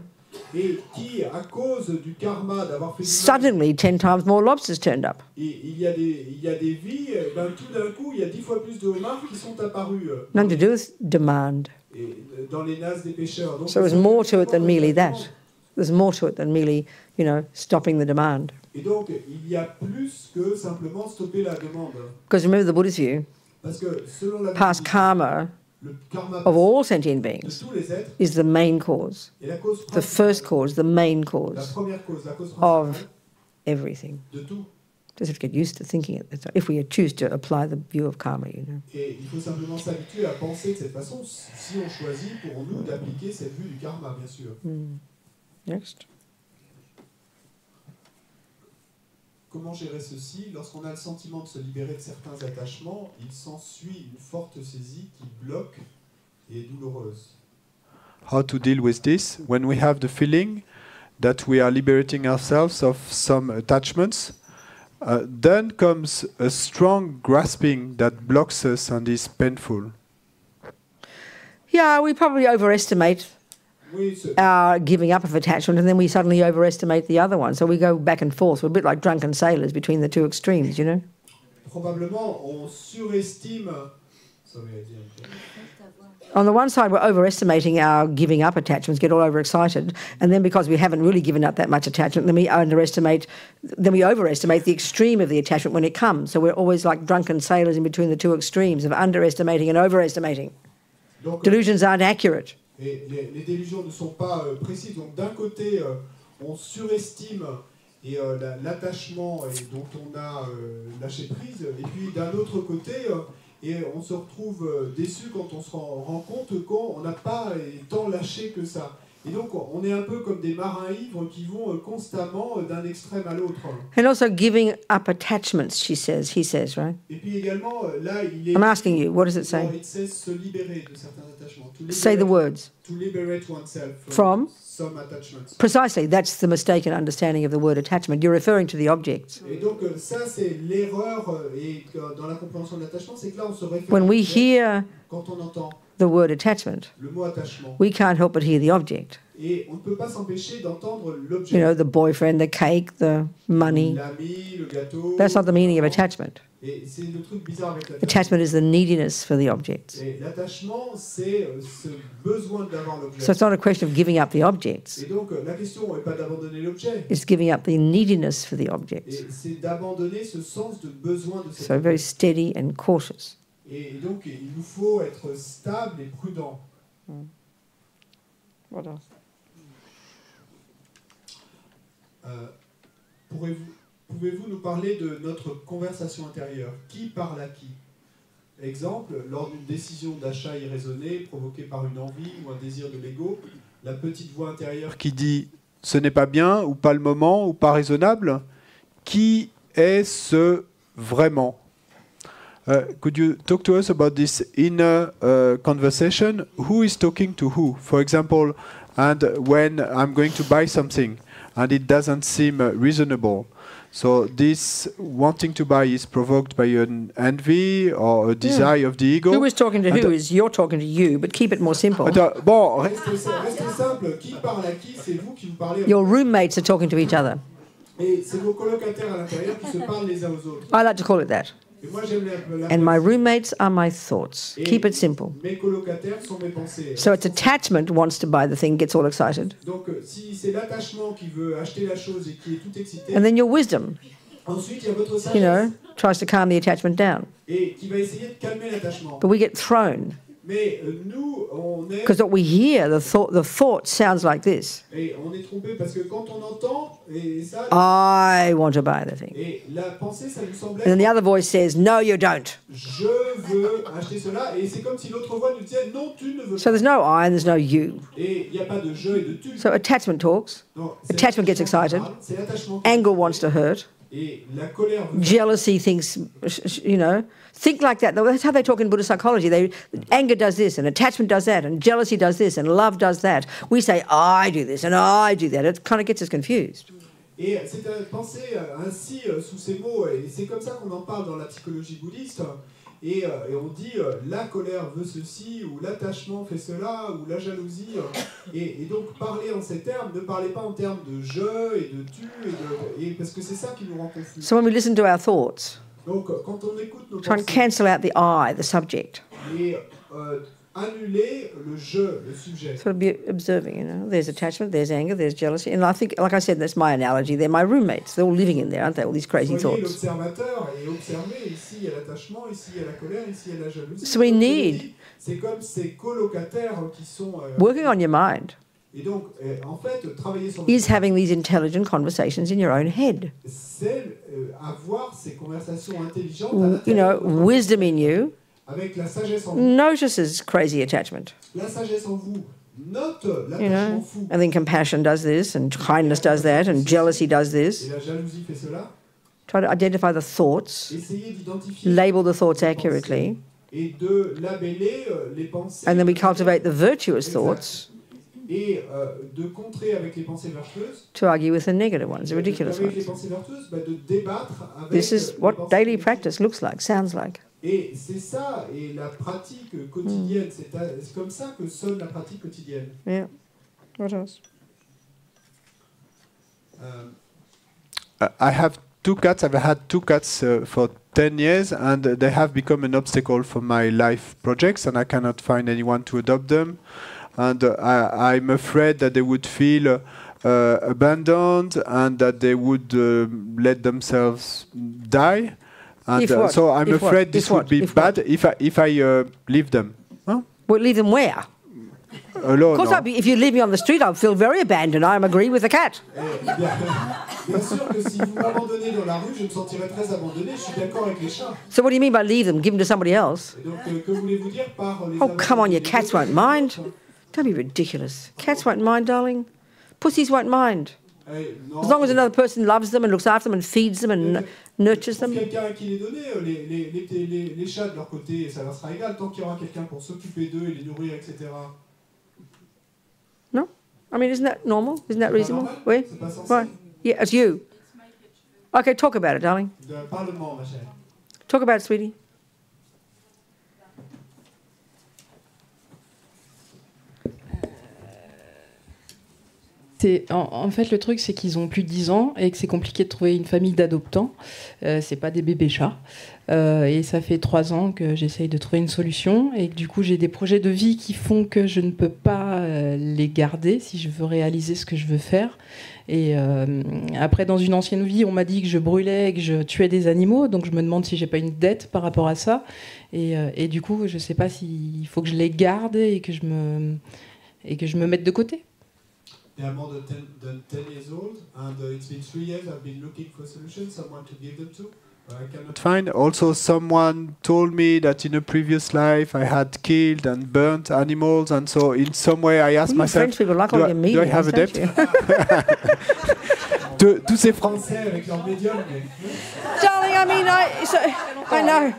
S2: Et qui, à cause du karma d'avoir fait du mal,
S1: suddenly 10 times more lobsters turned up.
S2: et il y a des vies, tout d'un coup, il y a 10 fois plus de homards qui sont apparus
S1: Nothing to do with demand.
S2: dans les nasses des pêcheurs. Donc,
S1: So there's more to it than merely that. There's more to it than merely, stopping the demand.
S2: Et donc, il y a plus que simplement stopper la demande.
S1: Because remember the Buddhist view,
S2: Parce que selon la
S1: past karma
S2: le karma
S1: of all sentient
S2: de
S1: beings
S2: tous les êtres
S1: is the main cause,
S2: est la cause
S1: the
S2: principale,
S1: first cause, the main
S2: la
S1: cause
S2: première cause, la cause
S1: of
S2: principale
S1: everything.
S2: de tout.
S1: Just have to get used to thinking it. If we choose to apply the view of karma,
S2: Et il faut simplement s'habituer à penser de cette façon si on choisit pour nous d'appliquer cette vue du karma, bien sûr.
S1: Next.
S2: Comment gérer ceci? Lorsqu'on a le sentiment de se libérer de certains attachements, il s'ensuit une forte saisie qui bloque et est douloureuse.
S5: How to deal with this when we have the feeling that we are liberating ourselves of some attachments? Then comes a strong grasping that blocks us and is painful.
S1: Yeah, we probably overestimate
S2: Oui,
S1: our giving up of attachment, and then we suddenly overestimate the other one. So we go back and forth. We're a bit like drunken sailors between the two extremes,
S2: probablement, on surestime. Sorry, I didn't-
S1: On the one side, we're overestimating our giving up attachments, get all overexcited, and then because we haven't really given up that much attachment, then we overestimate the extreme of the attachment when it comes. So we're always like drunken sailors in between the two extremes of underestimating and overestimating.
S2: Donc,
S1: Delusions aren't accurate.
S2: et les délusions ne sont pas précises. Donc d'un côté, on surestime l'attachement dont on a lâché prise, et puis d'un autre côté, et on se retrouve déçu quand on se rend compte qu'on n'a pas tant lâché que ça. Et donc on est un peu comme des marins ivres qui vont constamment d'un extrême à l'autre.
S1: And also giving up attachments, he says, right?
S2: Et puis également, là, il est...
S1: I'm asking you, what does it say?
S2: It says se libérer de certains attachements.
S1: Say the words.
S2: To liberate oneself
S1: From?
S2: some attachments.
S1: Precisely, that's the mistaken understanding of the word attachment. You're referring to the objects.
S2: Et donc ça, c'est l'erreur dans la compréhension de l'attachement, c'est que là, on se réfère
S1: When we hear
S2: quand on entend
S1: the word attachment,
S2: le mot attachement.
S1: we can't help but hear the object.
S2: Et on ne peut pas s'empêcher d'entendre l'objet.
S1: The boyfriend, the cake, the money.
S2: L'ami, le gâteau.
S1: That's not the meaning of attachment.
S2: Et c'est le truc bizarre avec l'attachement.
S1: Attachment is the neediness for the objects.
S2: Et l'attachement, c'est ce besoin d'avoir l'objet.
S1: So it's not a question of giving up the objects.
S2: Et donc la question n'est pas d'abandonner l'objet.
S1: It's giving up the neediness for the objects.
S2: Et c'est d'abandonner ce sens de besoin de cet
S1: So very steady and cautious.
S2: Et donc, il nous faut être stable et prudent.
S1: What else?
S2: Pouvez-vous nous parler de notre conversation intérieure? Qui parle à qui? Exemple, lors d'une décision d'achat irraisonnée provoquée par une envie ou un désir de l'ego, la petite voix intérieure
S5: qui dit ce n'est pas bien ou pas le moment ou pas raisonnable, qui est ce vraiment? Could you talk to us about this inner conversation? Who is talking to who? For example, and when I'm going to buy something and it doesn't seem reasonable. So this wanting to buy is provoked by an envy or a desire of the ego.
S1: Who is talking to who is you're talking to you, but keep it more simple.
S5: Bon,
S2: Restez simple, qui parle à qui? C'est vous qui vous parlez.
S1: Your roommates are talking to each other.
S2: Et c'est vos colocataires à l'intérieur qui se parlent les uns aux autres.
S1: I like to call it that.
S2: Et moi, j'aime
S1: And my roommates are my thoughts. Keep it simple.
S2: Mes colocataires sont mes pensées.
S1: So it's attachment wants to buy the thing, gets all excited.
S2: Donc, si c'est l'attachement qui veut acheter la chose et qui est tout excité,
S1: And then your wisdom,
S2: ensuite il y a votre sagesse,
S1: you know, tries to calm the attachment down.
S2: et qui va essayer de calmer l'attachement.
S1: But we get thrown.
S2: Mais nous, on est...
S1: Because what we hear, the thought sounds like this.
S2: Et on est trompé parce que quand on entend, et ça...
S1: I want to buy the thing.
S2: Et la pensée, ça nous semble
S1: And then the
S2: être...
S1: other voice says, no, you don't.
S2: Je veux acheter cela. Et c'est comme si l'autre voix nous disait, non, tu ne veux
S1: So
S2: pas.
S1: there's no I and there's no you.
S2: Et il n'y a pas de je et de tu.
S1: So attachment talks.
S2: Non, c'est
S1: Attachment gets excited.
S2: C'est l'attachement qui...
S1: Anger wants to hurt.
S2: Et la colère veut...
S1: Jealousy thinks, you know, think like that. That's how they talk in Buddhist psychology. Anger does this, and attachment does that, and jealousy does this, and love does that. We say, I do this, and I do that. It kind of gets us confused.
S2: Et c'est à penser ainsi sous ces mots, et c'est comme ça qu'on en parle dans la psychologie bouddhiste. Et on dit la colère veut ceci, ou l'attachement fait cela, ou la jalousie. Et donc parler en ces termes, ne parlez pas en termes de je et de tu, et parce que c'est ça qui nous rend confus.
S1: So when we listen to our thoughts,
S2: Donc quand on écoute nos
S1: try and
S2: pensées,
S1: cancel out the I, the subject.
S2: et annuler le je, le sujet.
S1: Sort of be observing, you know. There's attachment, there's anger, there's jealousy. And I think, like I said, that's my analogy. They're my roommates. They're all living in there, aren't they? All these crazy
S2: Soyez
S1: thoughts.
S2: l'observateur et observez. Ici il y a l'attachement, ici il y a la colère, ici il y a la jalousie.
S1: So we
S2: Comme je
S1: need-
S2: l'ai dit, c'est comme ces colocataires qui sont...
S1: Working on your mind
S2: Et donc, en fait, travailler sur
S1: is having these intelligent conversations in your own head.
S2: c'est avoir ces conversations intelligentes à
S1: You
S2: l'intérieur
S1: know,
S2: de votre
S1: wisdom in you
S2: avec la sagesse en vous.
S1: notices crazy attachment,
S2: La sagesse en vous note
S1: you
S2: l'attachement
S1: know,
S2: fou.
S1: and then compassion does this, and kindness does that, and jealousy does
S2: Et
S1: this.
S2: la jalousie fait cela.
S1: Try to identify the thoughts,
S2: Essayez d'identifier
S1: label the thoughts
S2: les
S1: accurately,
S2: pensées et de labeller les pensées.
S1: and then we cultivate the virtuous
S2: Exact.
S1: thoughts
S2: Et de contrer avec les pensées vertueuses.
S1: to argue with the negative ones, the ridiculous
S2: Avec les
S1: ones.
S2: pensées vertueuses, de débattre avec
S1: This is
S2: les
S1: what
S2: pensées
S1: daily
S2: négatives.
S1: practice looks like, sounds like.
S2: Et c'est ça, et la pratique quotidienne, c'est comme ça que sonne la pratique quotidienne.
S1: Yeah. What else?
S5: I have two cats. I've had two cats for 10 years, and they have become an obstacle for my life projects, and I cannot find anyone to adopt them. And I'm afraid that they would feel abandoned and that they would let themselves die. And
S1: If what?
S5: so I'm
S1: If what?
S5: afraid
S1: If
S5: this
S1: what?
S5: would be
S1: If what?
S5: bad if I leave them. Huh?
S1: Well, leave them where?
S5: Alone.
S1: Of course,
S5: or-
S1: if you leave me on the street, I'll feel very abandoned. I agree with the cat.
S2: Bien sûr que si vous m'abandonnez dans la rue, je me sentirais très abandonné, je suis d'accord avec les chats.
S1: So what do you mean by leave them? Give them to somebody else?
S2: Et donc, que voulez-vous dire par les
S1: Oh, come on,
S2: abandonner?
S1: your cats won't mind. Don't be ridiculous. Cats won't mind, darling. Pussies won't mind.
S2: Non,
S1: As long as another person loves them and looks after them and feeds them and nurtures them.
S2: quelqu'un à qui les donner, les chats de leur côté, ça leur sera égal, tant qu'il y aura quelqu'un pour s'occuper d'eux et les nourrir, etc.
S1: No? I mean, isn't that normal? Isn't that reasonable?
S2: normal?
S1: Oui?
S2: C'est pas censé.
S1: Right. Yeah, it's you. Okay, talk about it, darling.
S2: Parlement, ma chère.
S1: Talk about it, sweetie.
S4: En fait, le truc, c'est qu'ils ont plus de 10 ans et que c'est compliqué de trouver une famille d'adoptants. C'est pas des bébés chats. Et ça fait 3 ans que j'essaye de trouver une solution. Et que, du coup, j'ai des projets de vie qui font que je ne peux pas les garder si je veux réaliser ce que je veux faire. Et après, dans une ancienne vie, on m'a dit que je brûlais et que je tuais des animaux. Donc, je me demande si j'ai pas une dette par rapport à ça. Et du coup, je sais pas s'il faut que je les garde et que je me mette de côté.
S2: They are more than 10 years old, and it's been 3 years I've been looking for a solution, someone to give them to. I cannot
S5: Fine. Also, someone told me that in a previous life I had killed and burnt animals, and so in some way I asked
S1: Well, you
S5: myself,
S1: French people like
S5: do
S1: all
S5: I-
S1: your
S5: do I
S1: mediums,
S5: have a
S1: don't
S5: debt?
S1: you?
S5: Tous ces Français.
S2: Français avec leur médium, mais
S1: Darling, I mean, I know.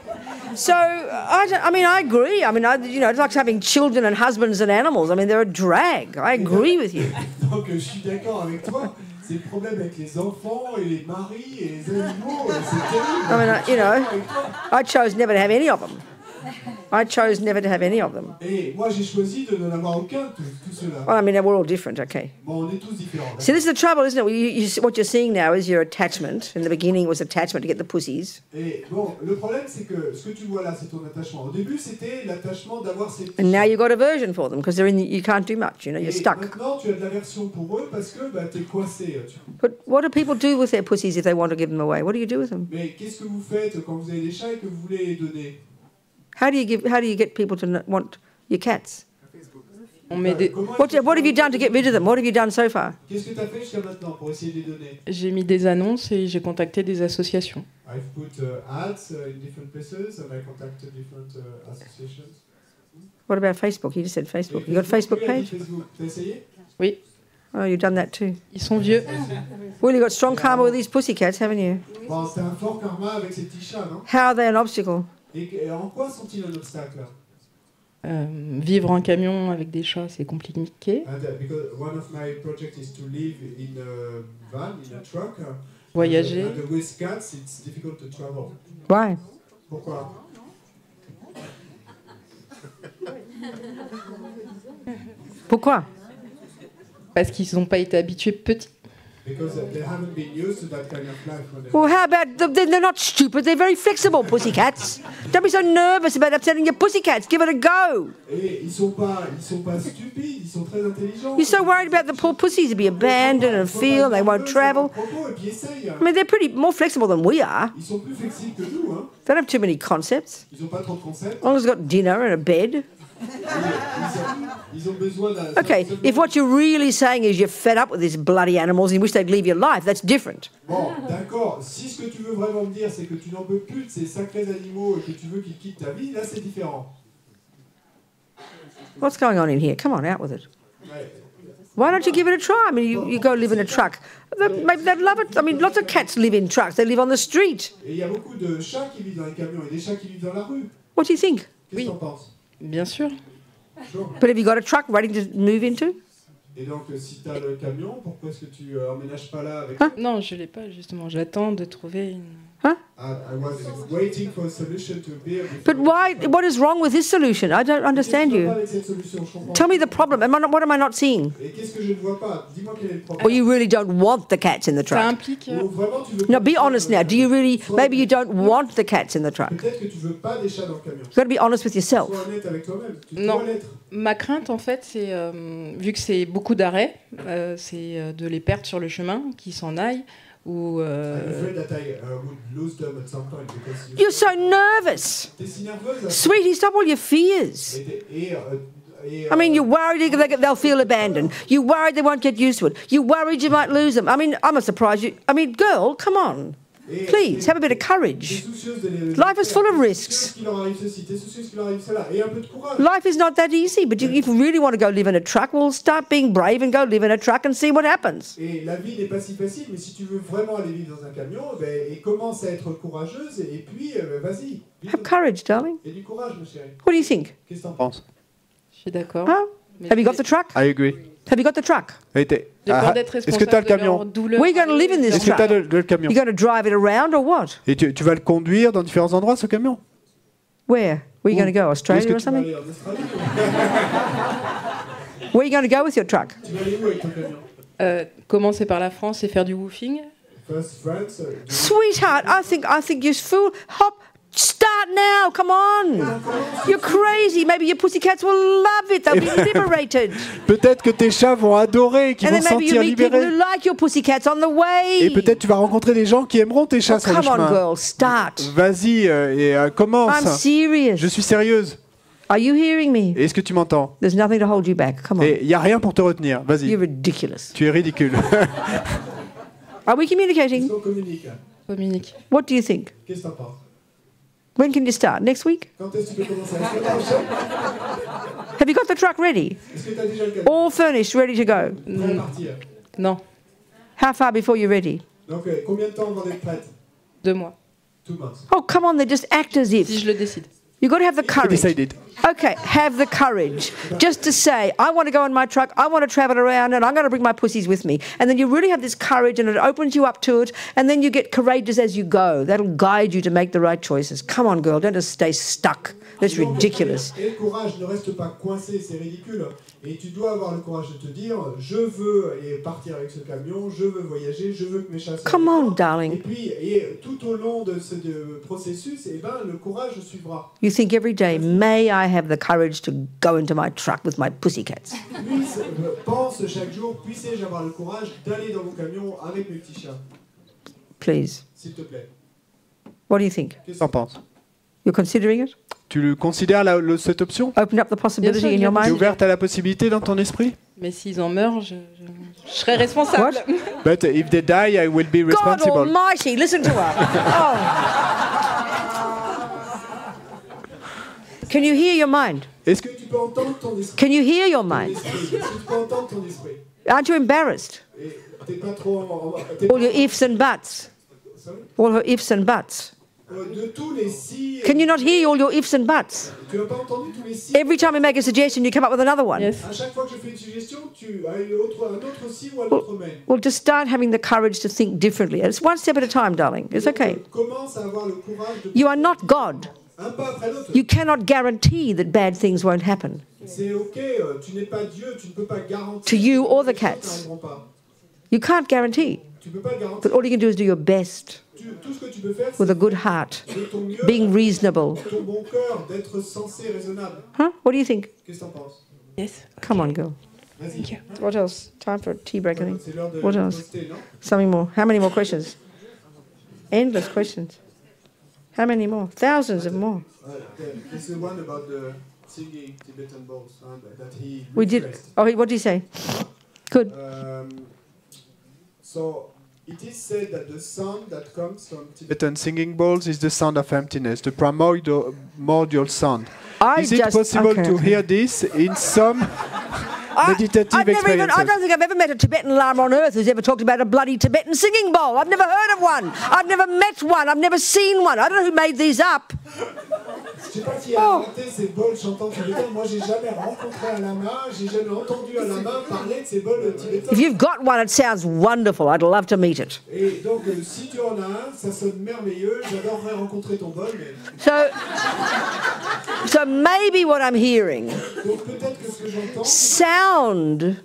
S1: So, I agree. I mean, it's like having children and husbands and animals. I mean, they're a drag. I agree with you.
S2: donc je suis d'accord avec toi. C'est le problème avec les enfants et les maris et les animaux, c'est terrible.
S1: I mean,
S2: Je suis d'accord avec toi.
S1: I chose never to have any of them. I chose never to have any of them.
S2: Et moi j'ai choisi de n'en avoir aucun, tout cela.
S1: Well, I mean, we're all different, okay.
S2: Bon, on est tous différents.
S1: See, this is the trouble, isn't it? What you're seeing now is your attachment. In the beginning, it was attachment to get the pussies.
S2: Et bon, le problème c'est que ce que tu vois là, c'est ton attachement. Au début, c'était l'attachement d'avoir ces petits
S1: And now
S2: chiens.
S1: you've got aversion for them because you can't do much. You know, you're
S2: Et
S1: stuck.
S2: maintenant, tu as de l'aversion pour eux parce que bah, t'es coincé.
S1: But what do people do with their pussies if they want to give them away? What do you do with them?
S2: Mais qu'est-ce que vous faites quand vous avez des chats et que vous voulez les donner?
S1: How do you get people to want your cats?
S4: On met des-
S2: Comment
S1: What
S2: est-ce que
S1: have you
S2: tu-
S1: done to get rid of them? What have you done so far?
S2: Qu'est-ce que tu as fait jusqu'à maintenant pour essayer de les donner?
S4: J'ai mis des annonces et j'ai contacté des associations.
S2: I've put ads in different places and I contacted different associations.
S1: What about Facebook? You just said Facebook.
S2: Et
S1: You got a Facebook
S2: oui, elle dit
S1: page?
S2: Facebook. T'as essayé?
S4: Oui,
S1: Oh, you've done that too.
S4: ils sont vieux.
S1: Well, you've got strong karma with these pussycats, haven't you?
S2: Bon, t'as un fort karma avec ces petits chats, non?
S1: How are they an obstacle?
S2: Et en quoi sont-ils un obstacle?
S4: Vivre en camion avec des chats, c'est compliqué.
S2: And, because one of my projects is to live in a van, in a truck.
S4: Voyager.
S2: And with cats, it's difficult to travel.
S1: Why?
S2: Pourquoi?
S1: Pourquoi?
S4: Parce qu'ils n'ont pas été habitués petits.
S2: Because they haven't been used to that kind of life. When
S1: Well, how about they're not stupid? They're very flexible, pussycats. Don't be so nervous about upsetting your pussycats. Give it a go.
S2: Et ils sont pas stupides, ils sont très intelligents.
S1: You're so worried about the poor pussies to be abandoned and feel they won't travel.
S2: Et puis essayent.
S1: I mean, they're pretty more flexible than we are.
S2: Ils sont plus flexibles que nous, hein.
S1: They don't have too many concepts.
S2: Ils ont pas trop de concepts.
S1: As long as they've got dinner and a bed.
S2: Ils ont besoin d'un.
S1: Okay, if what you're really saying is you're fed up with these bloody animals and you wish they'd leave your life, that's different.
S2: Bon, d'accord. Si ce que tu veux vraiment me dire, c'est que tu n'en peux plus de ces sacrés animaux et que tu veux qu'ils quittent ta vie, là c'est différent.
S1: What's going on in here? Come on, out with it.
S2: Ouais.
S1: Why don't you give it a try? I mean, you go live in a truck. Maybe they'd love it. I mean, lots of cats live in trucks. They live on the street.
S2: Et il y a beaucoup de chats qui vivent dans les camions et des chats qui vivent dans la rue.
S1: What do you think?
S2: Qu'est-ce que t'en penses?
S4: Bien sûr.
S2: Sure.
S1: But have you got a truck ready to move into?
S2: Et donc, si tu as le camion, pourquoi est-ce que tu emménages pas là avec...
S1: Hein?
S4: Non, je l'ai pas justement. J'attends de trouver une.
S2: I was waiting for a solution to appear.
S1: But why? What is wrong with this solution? I don't understand you.
S2: Avec cette solution, je comprends.
S1: Tell me the problem. What am I not seeing?
S2: Et qu'est-ce que je ne vois pas? Dis-moi quel est le problème.
S1: Or you really don't want the cats in the
S4: Ça
S1: truck?
S4: implique.
S2: Ou vraiment tu veux
S1: No,
S2: pas
S1: be
S2: des chats
S1: honest
S2: dans
S1: now.
S2: le
S1: Do you
S2: camion.
S1: really? Maybe you don't want the cats in the truck.
S2: Peut-être que tu veux pas des chats dans le camion.
S1: You've got to be honest with yourself.
S2: Sois honnête avec toi-même. Tu
S4: Non.
S2: dois l'être.
S4: Ma crainte, en fait, c'est, vu que c'est beaucoup d'arrêts, c'est de les perdre sur le chemin, qu'ils s'en aillent, ou...
S2: I'm afraid that I would lose them at some point because
S1: You're so nervous.
S2: t'es si nerveuse.
S1: Sweetie, stop all your fears. I mean, you're worried they'll feel abandoned. You're worried they won't get used to it. You're worried you might lose them. I mean, I'm not surprised you... I mean, girl, come on. Please, have a bit of courage. Life is full of risks. Life is not that easy, but if you really want to go live in a truck, well, start being brave and go live in a truck and see what happens.
S2: Et la vie n'est pas si facile, mais si tu veux vraiment aller vivre dans un camion, et commence à être courageuse, et puis vas-y.
S1: Have courage, darling.
S2: Et du courage, ma chérie.
S1: What do you think?
S2: Qu'est-ce que t'en penses?
S4: Je suis d'accord.
S1: Huh? Have you got the truck?
S5: I agree.
S1: Have you got the truck?
S4: J'ai peur d'être
S5: Est-ce que tu as le
S4: responsable de leur
S5: camion?
S4: douleur.
S1: Where are you going to live in this
S5: Est-ce que tu as
S1: truck?
S5: le camion?
S1: You going to drive it around or what?
S5: Et tu vas le conduire dans différents endroits, ce camion?
S1: Where? Where are you going to go? Australia or
S2: Tu vas
S1: something?
S2: aller en Australie?
S1: Where are you going to go with your truck?
S2: Tu vas aller où avec ton camion?
S4: Commencer par la France et faire du woofing.
S2: First France.
S1: Sweetheart, I think you're fool. Hop, start now. Come on. You're crazy. Maybe your pussycats will love it. They'll be liberated.
S5: Peut-être que tes chats vont adorer, qu'ils
S1: And
S5: vont
S1: then
S5: se
S1: maybe you
S5: sentir
S1: meet people who
S5: libérés.
S1: like your pussycats on the way.
S5: Et peut-être tu vas rencontrer des gens qui aimeront tes chats
S1: Oh,
S5: sur le
S1: come on,
S5: chemin.
S1: girl, start.
S5: Vas-y
S1: I'm
S5: commence.
S1: serious.
S5: Je suis sérieuse.
S1: Are you hearing me?
S5: Est-ce que tu m'entends?
S1: There's nothing to hold you back. Come on.
S5: Et il n'y a rien pour te retenir. Vas-y.
S1: You're ridiculous.
S5: Tu es ridicule.
S1: Are we communicating?
S2: On communique.
S6: Dominique.
S1: What do you think?
S2: Qu'est-ce que t'en penses?
S1: When can you start? Next week?
S2: Quand est-ce que tu peux commencer la semaine prochaine?
S1: Have you got the truck ready?
S2: Est-ce que tu as déjà le camion
S1: All furnished, ready to go?
S2: prêt à partir?
S6: Non,
S1: How far before you're ready?
S2: Donc, combien de temps avant d'être prête?
S6: 2 mois.
S2: 2 months.
S1: Oh, come on, they just act as if.
S6: Si je le décide.
S1: You've got to have the courage.
S5: Decided.
S1: Okay, have the courage just to say, I want to go in my truck, I want to travel around, and I'm going to bring my pussies with me. And then you really have this courage, and it opens you up to it, and then you get courageous as you go. That'll guide you to make the right choices. Come on, girl, don't just stay stuck. That's ridiculous.
S2: Et le courage ne reste pas coincé, c'est ridicule. Et tu dois avoir le courage de te dire, je veux partir avec ce camion, je veux voyager, je veux que mes chats soient
S1: Come on,
S2: contents.
S1: darling.
S2: Et puis, tout au long de ce processus, eh ben, le courage suivra.
S1: You think every day, may I have the courage to go into my truck with my pussycats?
S2: Pense chaque jour, puissé-je avoir le courage d'aller dans mon camion avec mes petits chats?
S1: Please.
S2: S'il te plaît.
S1: What do you think?
S5: Qu'est-ce que t'en penses?
S1: You're considering it?
S5: Tu considères cette option?
S1: Open up the possibility
S6: Bien sûr,
S1: in your
S6: bien
S5: Tu es
S1: mind?
S5: ouverte à la possibilité dans ton esprit?
S6: Mais s'ils en meurent, je serai responsable.
S1: What?
S5: But if they die, I will be
S1: God
S5: responsible.
S1: almighty, listen to her. Oh. Can you hear your mind?
S5: Est-ce que
S2: Est-ce que tu peux entendre ton esprit?
S1: Can you hear your mind?
S2: Est-ce que tu peux entendre ton esprit?
S1: Aren't you embarrassed?
S2: Et t'es pas trop...
S1: All your ifs and buts.
S2: Sorry?
S1: All her ifs and buts.
S2: De tous les si...
S1: Can you not hear all your ifs and buts?
S2: Tu n'as pas entendu tous les si?
S1: Every time we make a suggestion, you come up with another one.
S6: Yes.
S2: À chaque fois que je fais une suggestion, tu as un autre si ou un autre mais.
S1: Well, just start having the courage to think differently. It's one step at a time, darling. It's okay.
S2: Commence à avoir le courage de...
S1: You are not God.
S2: Un pas après l'autre.
S1: You cannot guarantee that bad things won't happen.
S2: C'est ok, tu n'es pas Dieu, tu ne peux pas garantir...
S1: To you or the
S2: que les choses
S1: cats.
S2: n'arriveront pas.
S1: You can't guarantee.
S2: Tu peux pas le garantir.
S1: But all you can do is do your best
S2: Tout ce que tu peux faire,
S1: with
S2: c'est
S1: a good heart,
S2: de ton mieux,
S1: being reasonable.
S2: ton bon cœur, d'être sensé, raisonnable.
S1: Huh? What do you think?
S2: Qu'est-ce que t'en penses?
S6: Yes.
S1: Come on, girl.
S2: Vas-y.
S1: What else? Time for a tea break, I think.
S2: C'est l'heure de
S1: What else?
S2: poster, non?
S1: Something more. How many more questions? Endless questions. How many more? Thousands of more.
S2: This is one about the singing Tibetan bowls that he
S1: We did.
S2: rephrased.
S1: Oh, what did he say? Good.
S2: So it is said that the sound that comes from Tibetan
S5: Tibetan singing bowls is the sound of emptiness, the primordial sound.
S1: I
S5: Is it
S1: just-
S5: possible
S1: okay,
S5: to
S1: okay.
S5: hear this in some meditative
S1: I
S5: experiences?
S1: don't think I've ever met a Tibetan Lama on earth who's ever talked about a bloody Tibetan singing bowl. I've never heard of one. I've never met one. I've never seen one. I don't know who made these up.
S2: Je sais pas qui a inventé ces bols chantants tibétains. Moi, j'ai jamais rencontré un lama, j'ai jamais entendu un lama parler de ces bols tibétains.
S1: If you've got one, it sounds wonderful. I'd love to meet it.
S2: Et donc, si tu en as un, ça sonne merveilleux. J'adorerais rencontrer ton bol, mais
S1: So maybe what I'm hearing,
S2: donc peut-être que ce que j'entends,
S1: sound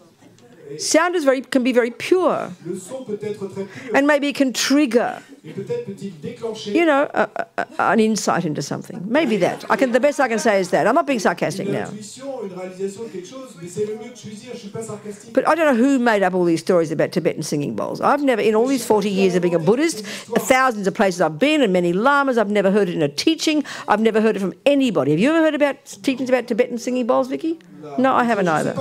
S1: is can be very pure,
S2: le son peut être très pur,
S1: and maybe it can trigger,
S2: et peut-être peut-il déclencher
S1: you know, an insight into something. Maybe that. The best I can say is that. I'm not being sarcastic
S2: une
S1: now.
S2: intuition, une réalisation de quelque chose, mais c'est le mieux que je puisse dire. Je suis pas sarcastique.
S1: But I don't know who made up all these stories about Tibetan singing bowls. I've never, in all these 40 years of being a Buddhist, thousands of places I've been and many lamas, I've never heard it in a teaching. I've never heard it from anybody. Have you ever heard about teachings about Tibetan singing bowls, Vicky? No, I haven't either.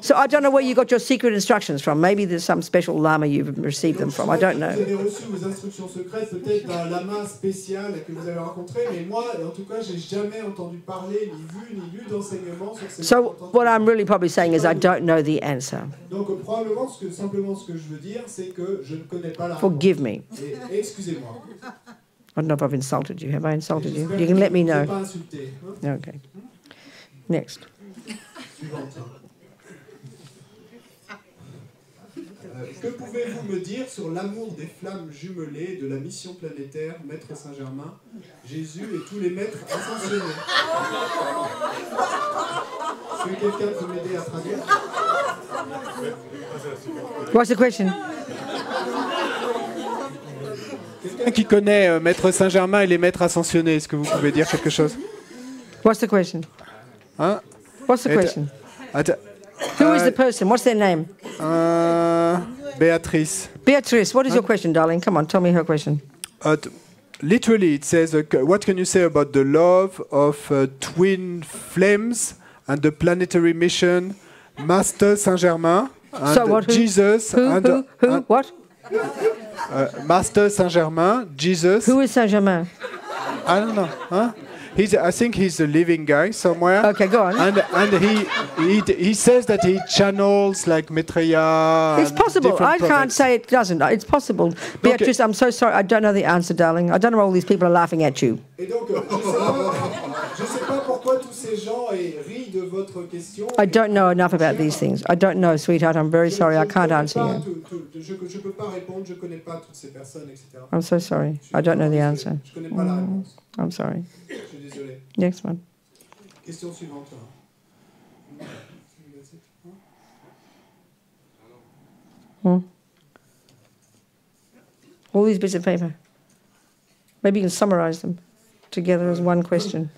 S1: So I don't know where you got your secret instructions from. Maybe there's some special lama you've received them from. I don't
S2: Vous
S1: know.
S2: avez reçu vos instructions secrètes peut-être d'un lama spécial que vous avez rencontré, mais moi, en tout cas, j'ai jamais entendu parler, ni vu, ni lu d'enseignement sur ces
S1: So what I'm really probably saying is I don't know the answer.
S2: Donc probablement, simplement ce que je veux dire, c'est que je ne connais pas la
S1: Forgive me.
S2: Et excusez-moi.
S1: I don't know if I've insulted you. Have I insulted you?
S2: J'espère
S1: You
S2: que
S1: can let
S2: je
S1: me
S2: ne vous ai
S1: know.
S2: pas insulté, hein.
S1: Okay. Next.
S2: Suivante. Que pouvez-vous me dire sur l'amour des flammes jumelées de la mission planétaire Maître Saint-Germain, Jésus et tous les maîtres ascensionnés? Est-ce que quelqu'un peut m'aider à traduire?
S1: What's the question?
S5: Quelqu'un qui connaît Maître Saint-Germain et les maîtres ascensionnés, est-ce que vous pouvez dire quelque chose?
S1: What's the question?
S5: Hein?
S1: What's the question? Who is the person? What's their name?
S5: Béatrice.
S1: Beatrice, what is your question, darling? Come on, tell me her question.
S5: Literally, it says, what can you say about the love of twin flames and the planetary mission, Master Saint-Germain and
S1: So what, who?
S5: Jesus
S1: Who?
S5: and
S1: Who? What?
S5: Master Saint-Germain, Jesus.
S1: Who is Saint-Germain?
S5: I don't know. Huh? I think he's a living guy somewhere.
S1: Okay, go on.
S5: And he says that he channels like Maitreya.
S1: It's possible. I can't
S5: prophets.
S1: say it doesn't. It's possible. Beatrice, I'm so sorry. I don't know the answer, darling. I don't know why all these people are laughing at you.
S2: Et donc, je sais pas pourquoi tous ces gens rient de votre question.
S1: I don't know enough about these things. I don't know, sweetheart. I'm very sorry. I can't answer you.
S2: Je peux pas répondre. Je connais pas toutes ces personnes, etc.
S1: I'm so sorry. I don't know the answer.
S2: Je connais pas la réponse.
S1: I'm sorry.
S2: Je suis désolé.
S1: Next one.
S2: Question suivante.
S1: All these bits of paper. Maybe you can summarize them together as one question.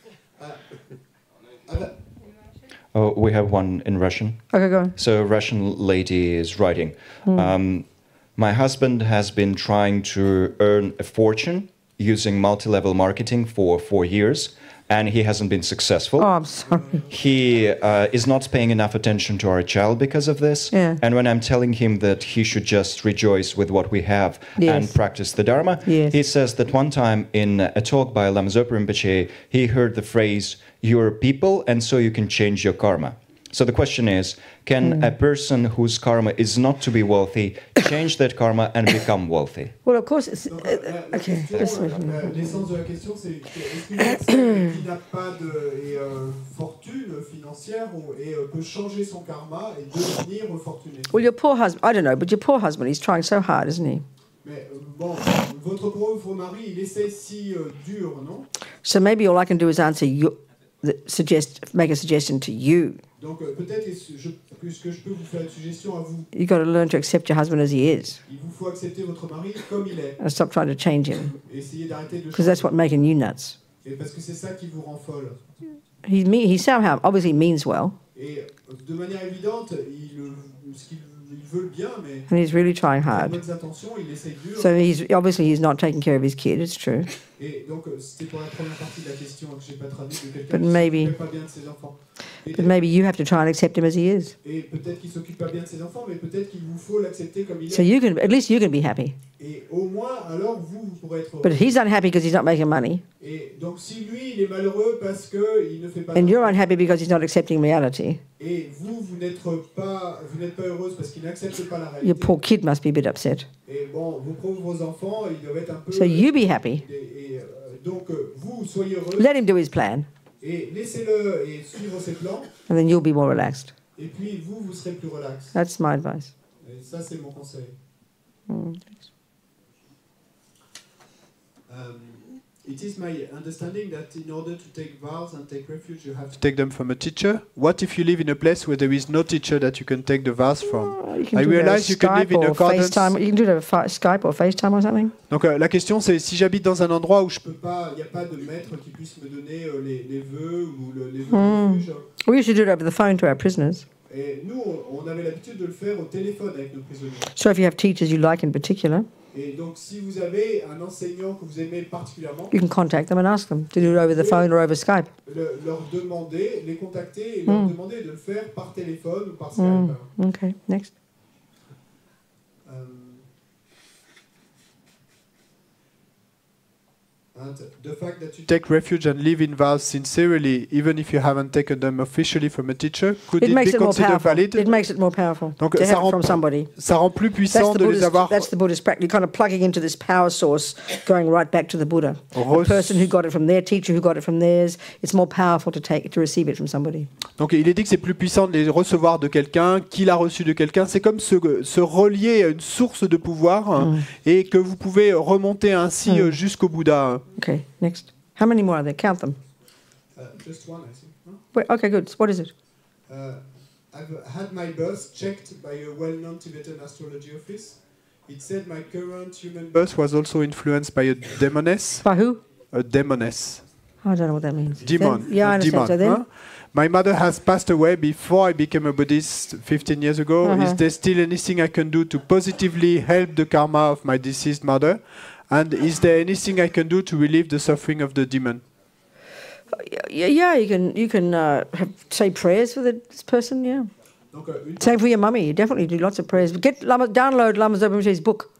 S3: Oh, we have one in Russian.
S1: Okay, go on.
S3: So a Russian lady is writing, my husband has been trying to earn a fortune using multi-level marketing for 4 years, and he hasn't been successful.
S1: Oh, I'm sorry.
S3: He is not paying enough attention to our child because of this.
S1: Yeah.
S3: And when I'm telling him that he should just rejoice with what we have and
S1: Yes.
S3: practice the Dharma,
S1: Yes.
S3: he says that one time in a talk by Lama Zopa Rinpoche, he heard the phrase, "You're people and so you can change your karma." So the question is, can a person whose karma is not to be wealthy change that karma and become wealthy?
S1: Well, of course, it's...
S2: Donc,
S1: okay.
S2: l'essence de la question, c'est est-ce qu'une personne qui n'a pas de fortune financière peut changer son karma et devenir fortuné?
S1: Well, your poor husband... I don't know, but your poor husband, he's trying so hard, isn't he?
S2: Mais bon, votre pauvre mari, il essaie si dur, non?
S1: So maybe all I can do is answer you... make a suggestion to you.
S2: Donc peut-être que ce que je peux vous faire une suggestion à vous.
S1: You've got to learn to accept your husband as he is
S2: Il vous faut accepter votre mari comme il est.
S1: and stop trying to change him,
S2: Et essayez d'arrêter de
S1: because that's what making you nuts.
S2: Et parce que c'est ça qui vous rend folle.
S1: He somehow obviously means well,
S2: Et de manière évidente, il veut le bien, mais
S1: and he's really trying
S2: il a de
S1: hard.
S2: bonnes intentions, il essaie dur.
S1: So he's not taking care of his kid. It's true.
S2: Et donc c'était pour la première partie de la question que j'ai pas traduit de quelqu'un
S1: But
S2: qui
S1: maybe-
S2: s'occupe pas bien de ses enfants.
S1: But maybe you have to try and accept him as he is.
S2: Et peut-être qu'il s'occupe pas bien de ses enfants, mais peut-être qu'il vous faut l'accepter comme il
S1: So
S2: est.
S1: at least you can be happy.
S2: Et au moins, alors vous pourrez être
S1: But
S2: heureux.
S1: he's unhappy because he's not making money,
S2: Et donc si lui, il est malheureux parce qu'il ne fait pas
S1: and you're
S2: d'argent,
S1: unhappy because he's not accepting reality,
S2: et vous n'êtes pas heureuse parce qu'il n'accepte pas la
S1: your
S2: réalité.
S1: poor kid must be a bit upset.
S2: Et bon, vos pauvres enfants, ils doivent être un peu...
S1: So you be happy.
S2: Donc vous, soyez heureux,
S1: Let him do his plan,
S2: et laissez-le et suivre ses plans,
S1: and then you'll be more relaxed.
S2: et puis vous serez plus relax.
S1: That's my advice.
S2: Et ça, c'est mon conseil. It is my understanding that in order to take vows and take refuge, you have to...
S5: Take them from a teacher. What if you live in a place where there is no teacher that you can take the vows from?
S1: You can
S5: I
S1: do it over
S5: realize you can live
S1: Skype
S5: in
S1: or
S5: accordance.
S1: FaceTime. You can do it over Skype or FaceTime or something.
S5: Donc la question c'est si j'habite dans un endroit où je peux
S2: Il n'y a pas de maître qui puisse me donner les vœux ou les vœux de refuge.
S1: We used to do it over the phone to our prisoners.
S2: Et nous, on avait l'habitude de le faire au téléphone avec nos prisonniers.
S1: So if you have teachers you like in particular,
S2: Et donc, si vous avez un enseignant que vous aimez particulièrement,
S1: you can contact them and ask them to do it over the phone or over Skype.
S2: leur demander, les contacter et leur demander de le faire par téléphone ou par Skype.
S1: Okay, next.
S2: And the fact that you
S5: take refuge and live in vows sincerely, even if you haven't taken them officially from a teacher, could
S1: It
S5: it
S1: makes
S5: be
S1: it more
S5: considered
S1: powerful.
S5: valid?
S1: It makes it more powerful
S5: Donc
S1: to
S5: ça
S1: have it from somebody.
S5: Ça rend plus puissant de les avoir.
S1: That's the Buddhist practice. You're kind of plugging into this power source, going right back to the Buddha. The person who got it from their teacher, who got it from theirs. It's more powerful to receive it from somebody.
S5: Donc il est dit que c'est plus puissant de les recevoir de quelqu'un, qui l'a reçu de quelqu'un. C'est comme se relier à une source de pouvoir et que vous pouvez remonter ainsi jusqu'au Bouddha.
S1: Okay, next. How many more are there? Count them.
S2: Just one, I think. Huh?
S1: Wait, okay, good. What is it?
S2: I've had my birth checked by a well-known Tibetan astrology office. It said my current human
S5: Birth was also influenced by a demoness.
S1: By who?
S5: A demoness.
S1: I don't know what that means.
S5: Demon.
S1: Then, yeah, I understand.
S5: Demon,
S1: So then,
S5: huh? My mother has passed away before I became a Buddhist 15 years ago. Is there still anything I can do to positively help the karma of my deceased mother? And is there anything I can do to relieve the suffering of the demon?
S1: yeah, you can say prayers for this person. Yeah.
S2: Donc,
S1: Same for your mummy. You definitely do lots of prayers. Download Lama Zopa Rinpoche's book.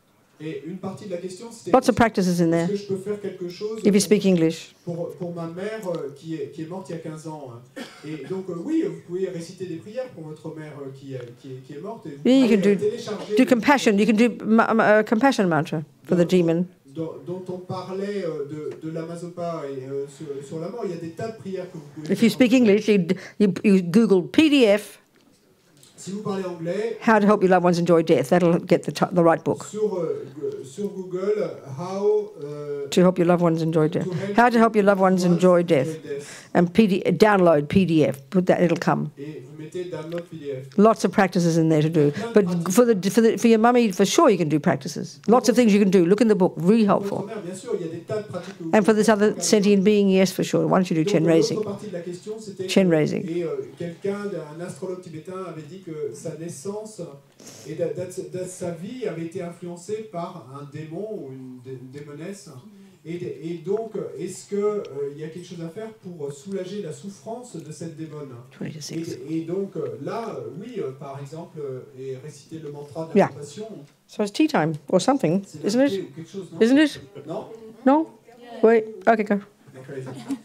S2: Et une partie de la question, c'était
S1: Lots of practices in there.
S2: est-ce que je peux faire quelque chose
S1: If you speak English.
S2: pour ma mère qui est morte il y a 15 ans. Hein. Et donc, oui, vous pouvez réciter des prières pour votre mère qui est morte. Et vous
S1: Yeah, you
S2: pouvez
S1: can do compassion. You can do compassion mantra for the demon.
S2: Dont on parlait de la Mazopa et sur la mort, il y a des tas de prières que vous pouvez
S1: If you speak English, you Google PDF,
S2: Si vous parlez anglais,
S1: how to help your loved ones enjoy death. That'll get the right book.
S2: sur Google, how
S1: To help your loved ones enjoy death. How to help your loved ones enjoy death. And download PDF. Put that, it'll come.
S2: Et vous mettez download PDF.
S1: Lots of practices in there to do. But for your mummy, for sure you can do practices. Lots of things you can do. Look in the book. Really helpful.
S2: Votre mère, bien sûr, il y a des tas de pratiques que vous
S1: And for
S2: pouvez
S1: this other
S2: faire.
S1: sentient being, yes, for sure. Why don't you do Chen
S2: Donc,
S1: raising?
S2: l'autre partie de la question, c'était
S1: Chen raising.
S2: Et quelqu'un, un astrologue tibétain, avait dit que sa naissance et sa vie avait été influencée par un démon ou une démonesse. Et donc, est-ce qu'il y a quelque chose à faire pour soulager la souffrance de cette démone? Et donc, là, oui, par exemple, et réciter le mantra de la compassion.
S1: So it's tea time or something, isn't it?
S2: Quelque chose, non?
S1: Isn't it?
S2: Non?
S1: No? Wait. Okay, go.
S2: D'accord.